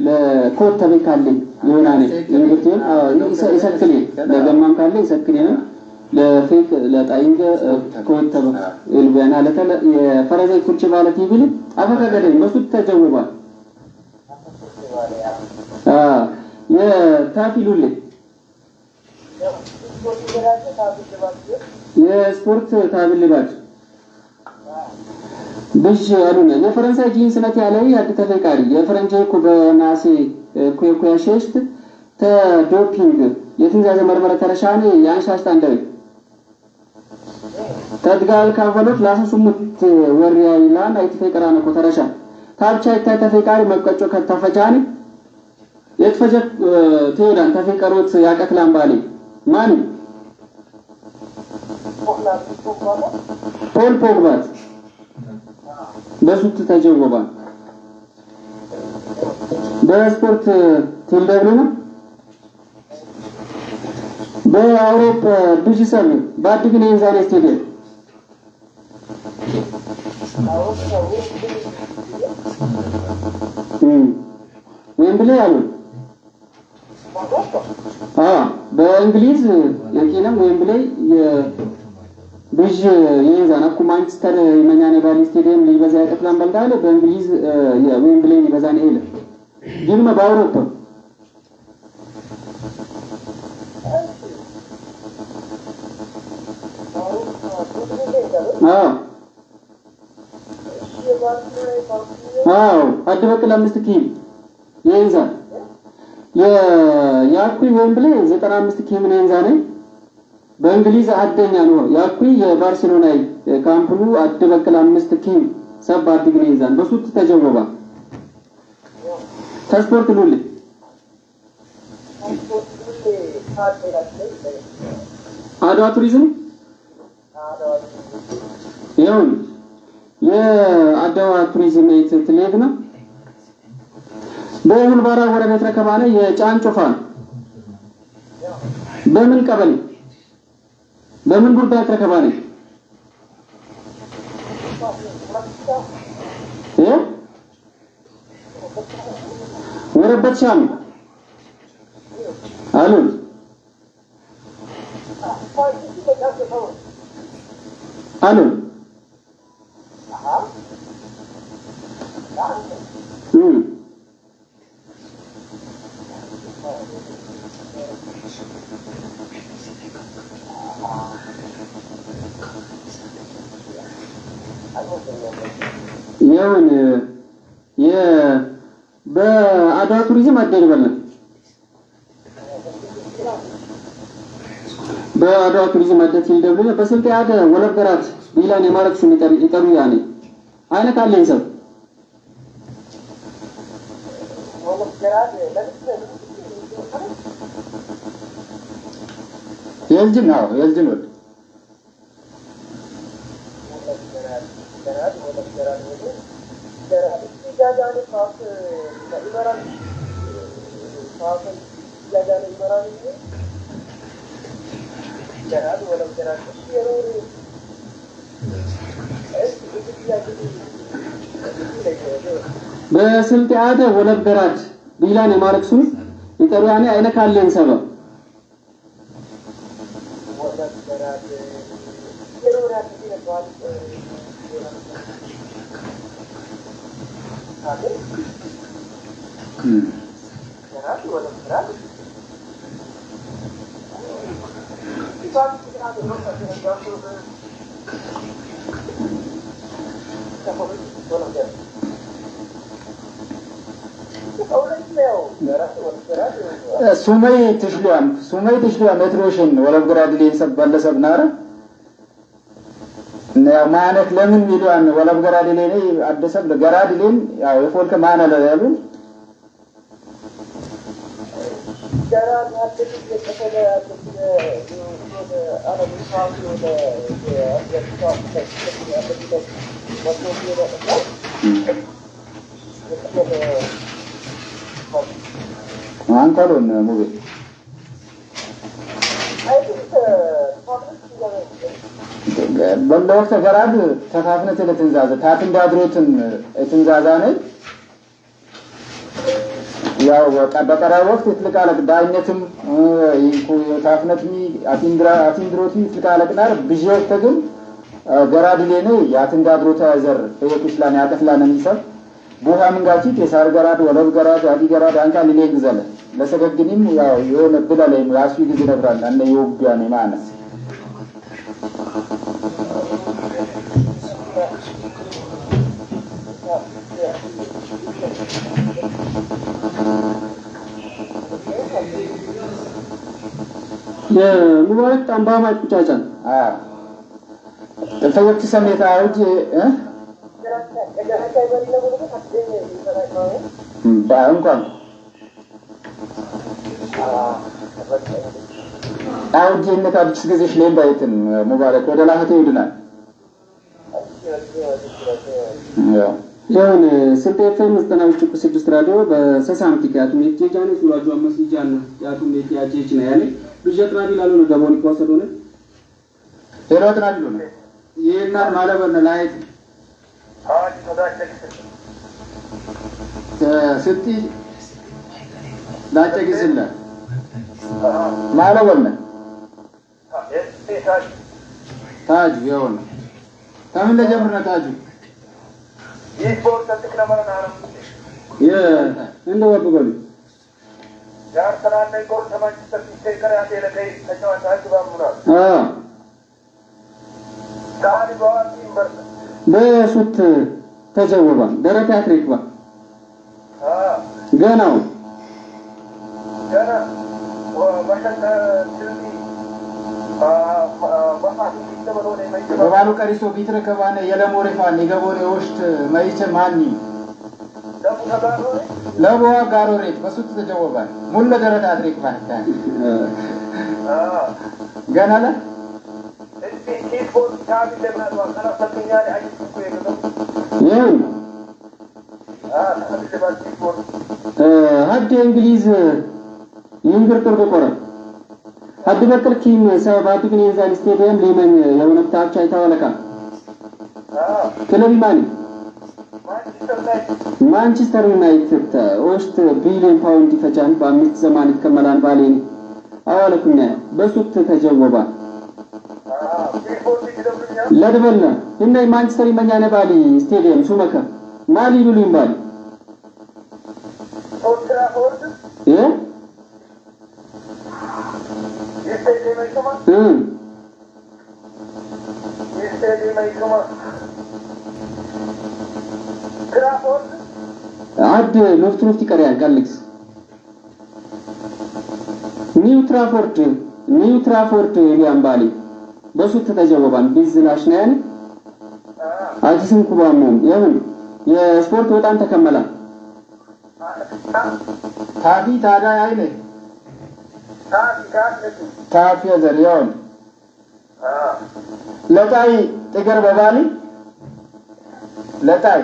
ለኮት ተበካለኝ ይሆናል እንግዲህ ይሰክል ለገማም ካለ ይሰክል ነው ለፌክ ለጣይንገ ኮት ተበካ ይልበና ለተለ የፈረዘይ ኩርቼ ባለ ቲቪል አፈካ ገዳን በሱት ተጀውባል የታፊሉል የስፖርት ታብልባት ብሽ አሉና የፈረንሳይ ጂንስ ነት ያለው ያድ ተፈቃሪ የፈረንሳይ ኩበናሲ ኩኩያ ሸሽት ተዶፒንግ የትንዛዘ መርመረ ተረሻኔ ያንሻስታ እንደው ተድጋል ካፈሎት ላሱሙት ወሪያ ይላን አይተፈቀራነ ኮተረሻ ታብቻ ተፈቃሪ መቀጮ ከተፈጃኒ የትፈጀ ተወዳን ተፈቀሮት ያቀክላም ባሊ ማን ፖል ፖግባት በሱት ተጀወባ በስፖርት ትልደብሉና በአውሮፓ ዲጂታል ባድግኔ ዛሬ ስቴዲየም ዌምብሌ አሉ በእንግሊዝ የቂለም ዌምብሌ ብዥ የዛናኩ ማንቸስተር የመኛኔ ባሊ ስቴዲየም ሊበዛ ያቀጥላም ባልዳለ በእንግሊዝ የዌምብሌ ሊበዛን ኤለ ግን በአውሮፓ አድበቅል 5 ኪሎ የይዛል ያኩ ዌምብሌ 95 ኪሎ ነው የይዛኔ በእንግሊዝ አደኛ ነው ያኩ የባርሴሎና ካምፕኑ አድበቅል 5 ኪሎ ሰባት ዲግሪ ይዛን በሱት ተጀወባ ትራንስፖርት ሉል አድዋ ቱሪዝም ይሁን የአድዋ ቱሪዝም ትሌግና በሁሉ ባራ ወረቤት ረከባነ የጫንጮፋን በምን ቀበሌ በምን ጉዳይ ረከባነ ወረበት ሻም አሉ አሉ ይሁን በአድዋ ቱሪዝም አደረበለ በአድዋ ቱሪዝም አደረል ደብለ በስልጤ አደ ወለበራት ቢላን የማረክሱ ይጠሩ ያኔ አይነ ካለኝ ሰው የልጅን ወድ በስልጤ አደ ወለበራት ቢላን የማረክሱ ይጠሩ ያኔ አይነ ካለኝ ሰው ሱመይ ትሽሏም ሜትሮሽን ወለብግራድ ሊንሰብ ባለሰብናረ ያው ማነት ለምን ይሏን ወላብ ገራድ ለኔ አደሰብ ለገራድ ለን ያው የፎልከ ማና ለያሉ ገራድ አጥቂ የተከለ አረብ ሳውዲ ወደ አንካሎን ሙቤ በለው ሰፈራድ ተካፍነት ለትንዛዘ ታትን ዳድሮትን ትንዛዛነ ያው በቀራ ወቅት ትልቃለ ዳኝነትም ይንኩ ታፍነትሚ አቲንድሮቲ ትልቃለ ግናር ብጆት ተግን ገራድሌነ ያትን ዳድሮታ ያዘር በየኩስላን ያቀፍላነ ምንሰብ ቡሃ መንጋቺ ተሳር ገራድ ወለብ ገራድ አዲ ገራድ አንካ ሊኔ ግዘለ ለሰገግኒም ያው የሆነ ብላላይ ያሱ ግዝ ነብራል አነ ይወብያኔ ማነስ የሙባረክ ጣምባማ ቁጫጫን ተፈወቅ ሰሜታ አውጂ ባንኳን አውጂ ነታብስ ግዜሽ ለምባይትን ሙባረክ ወደ ላህተ ይድናል ያውን ስልጤ ኤፍኤም 96 ራዲዮ በሰሳምቲክ ያቱም የቴጃኔ ሱራጁ አመስጃና ያቱም የቲያጄች ነው ያለ ብጀጥና ቢላሉ ነው ደቦን ቆሰዶነ ሄሮትና ቢሉ ነው ይሄና ማለበነ ላይት አዋጅ ተዳቸክ ስቲ ላጨግዝለ ማለበነ ታጅ ይሆን ታምን ለጀምርና ታጁ ይስፖርት ተክለማና አረም እንደው ወጥበሉ ያር ተራነ ጎል ተማንቸስተር ሲቲ ከራቴ ለከይ ተጫዋች አግባሙና ታሪ ባዋቲ ምርጥ በሱት ተጀወባ ደረታ አትሪክባ ገናው ገና ወመሸተ ትልቲ በባሉ ቀሪሶ ቢትረከባነ የለሞሪፋን የገቦሬ ወሽት ማይቸ ማኒ ለቦዋ ጋሮሬት በሱት ተጀወባል ሙሉ ደረታ አድሪክ ባንታ ገና ለ ሀዲ እንግሊዝ ይንግር ጥርብ ቆረ ሀዲ በቅል ኪም ሰባቱ ግን የዛን ስቴዲየም ሊመን የሆነ ታቻ ይታወለካ ክለብ ማኒ ማንቸስተር ዩናይትድ ውስጥ ቢሊዮን ፓውንድ ይፈጃል በአምስት ዘመን ይከመላል ባሌን አዋለኩና በሱት ተጀወባ ለድበልና እና ማንቸስተር ይመኛነ ባሊ ስቴዲየም ሱመከ ማሊ ሉሊም ባሊ አድ ሎፍት ይቀርያል ጋልክስ ኒው ትራፎርድ ያምባሊ በሱት ተጀወባን ቢዝናሽ ነን አዲስን ኩባሞም የምን የስፖርት በጣም ተከመላ ታዲ ታዳ አይኔ ታፊ ዘሪዮን ለታይ ጥገር በባሊ ለታይ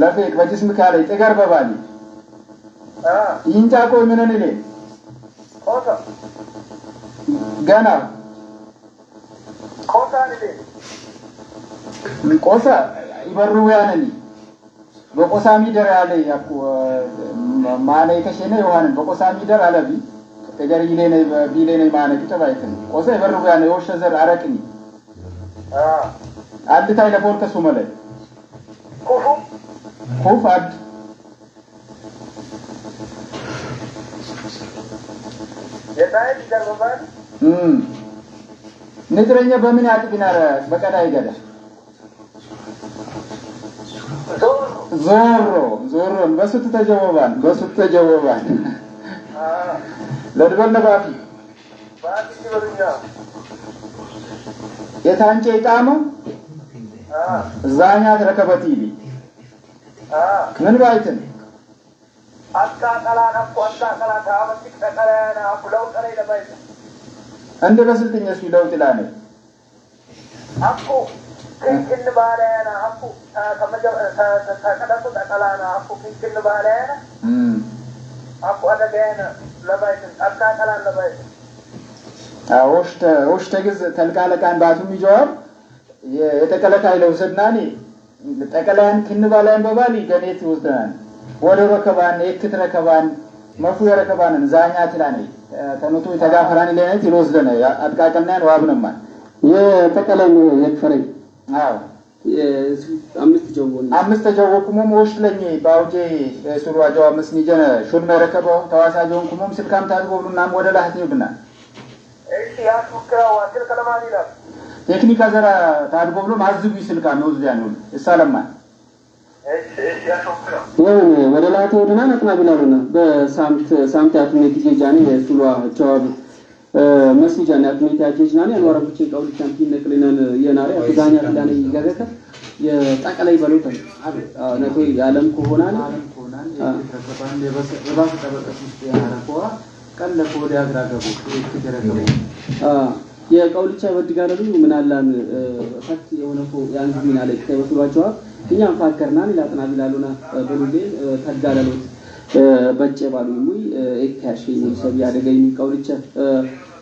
ለፌክ በጅስም ካለ ጥገር በባሊ ይንጫቆ ምንን ይሌ ገና ቆሳ ይበሩ ያነኒ በቆሳ ሚደር ያለ ያኩ ማለ ከሸነ ዮሐንስ በቆሳ ሚደር አለቢ ተገር ይሌነ ቢሌነ ማነ ከተባይተን ቆሳ ይበሩ ያነ ወሸዘር አረቅኒ አድ ታይ ለፎር ከሱ መለ ኩፍ አድ የታይ ይደርባል ንድረኛ በምን ያጥብናረ በቀዳ ይገዳ ዞሮ በሱት ተጀወባን ለድበል ነባፊ ባቲ ይበሉኛ የታንጨ ይጣሙ ዛኛ ተረከበቲሊ ምን ባይትን አቃቀላና ቆጣቀላ ታመጥቅ ተቀላና አቁለው ቀሬ ለባይት እንደ በስልጥኛ እሱ ለውጥ ይላል አቁ كن بالنا أبو كمجة تقلانا أبو كن بالنا أبو هذا جانا لبايت أكثر كلام لبايت وش تجز تلقى لك عن بعضهم يجار يتكلم كايلو سدناني تكلم كن بالنا ببالي جنيت وزدان ودور ركبان يكتر ركبان مفهوم ركبان زانيات لاني تنوتو يتجافراني لين تروزدنا أتكلم كنان وابنما يتكلم يكفري አምስት ጀወኩሙም ወሽለኝ ባውጄ ሱሩዋጆ መስኒጀነ ሹል መረከቦ ተዋሳጆን ኩሙም ስልካም ታዝቦሉና ወደ ላህት ይብና እሺ ያስከራው አስል ከለማኒላ ቴክኒካ ዘራ ታዝቦሉ ማዝጉ ስልካ ነው ዚያኑ እሳለማ እሺ ያስከራው ወደ ላህት ወደና ነጥና ቢላሉና በሳምት አትሜት ጄጃኒ ሱሩዋ ቻዋብ መስጂጃን ያትሜት ያጄጅናኒ አንዋራብችን ቀውል ቻምፒዮን ነክለናን የናሪ አፍጋኛ ፍላኔ ይገረከ የጣቀላይ በሉት ነቶ ያለም ኮሆናን ተከባን ለባስ ተበቀስ ውስጥ ያራቆዋ ቀለፈ ወደ አግራገቡ ይከተረከቡ የቀውልቻ በድጋለሉ ምናላን ፈት የሆነው ያንዚና ላይ ከወስሏቸው እኛም ፋከርናን ይላጥና ቢላሉና በሉዴ ተጋለሉት በጨ ባሉኝ ኤካሽ ሰብ ያደገኝ ቀውልቻ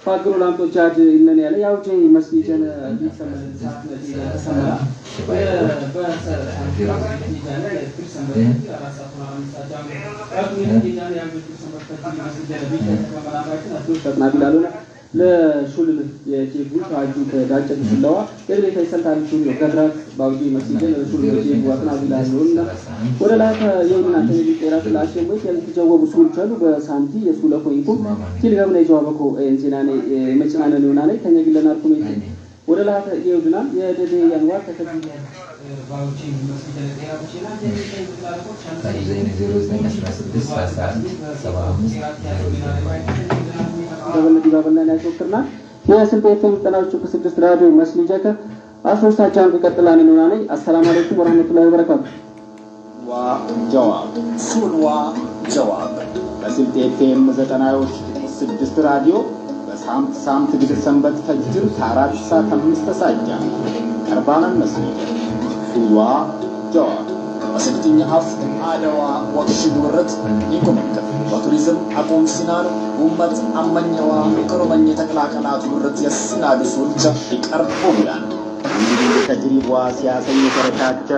ፋግሩ ላምጦች አድ ኢነን ያለ ያውጄ መስጂጀን ዲሰመን ሳት ተሰማራ ለሹል የጄጉ ታጁ ተዳጨ ስለዋ የግሬታ ይሰልታል ሹል ገድራት ባውጂ መስጂጀን ሹል የጄጉ አጥና ቢላሉና ወደ ላታ የውና ተይጤራ ስላሽ ወይ ያልተጀወቡ ሹል ቻሉ በሳንቲ የሱለ ኮይኩ ሲልገም ላይ ጀዋበኮ እንሲናኔ መጭናነ ነውና ላይ ተነግለና አርኩሜት ወደ ላታ የውድና የደደ ያንዋ ተከቢ ባውጂ መስጂጀን ጤራ ብቻና የኔ ተይላልኮ ቻንታ ይዘን 0916 ደበለዲ ባበላና ያስወክርና የስልጤ ኤፍኤም ጠናዎቹ ከ6 ራዲዮ መስሊጀከ አሶስታቻን በቀጥላን ነውና ላይ አሰላሙ አለይኩም ወራህመቱላሂ ወበረካቱ ጀዋብ ሱልዋ ጀዋብ በስልጤ ኤፍኤም 96 ራዲዮ በሳምንት ግድር ሰንበት ፈጅር ከ4 ሰዓት 5 ሰዓት ቀርባናን መስሊጀ ሱልዋ ጀዋብ በስልጥኛ አፍ አደዋ ወቅሽ ወረት ይቆመከፍ በቱሪዝም አቆም ሲናር ውመት አመኘዋ ይቀርበኝ ተከላከላቱ ወረት የስናዱ ሱልቻ ይቀርቡ ይላል እንግዲህ ከጅሪዋ ሲያሰኝ ተረካቸ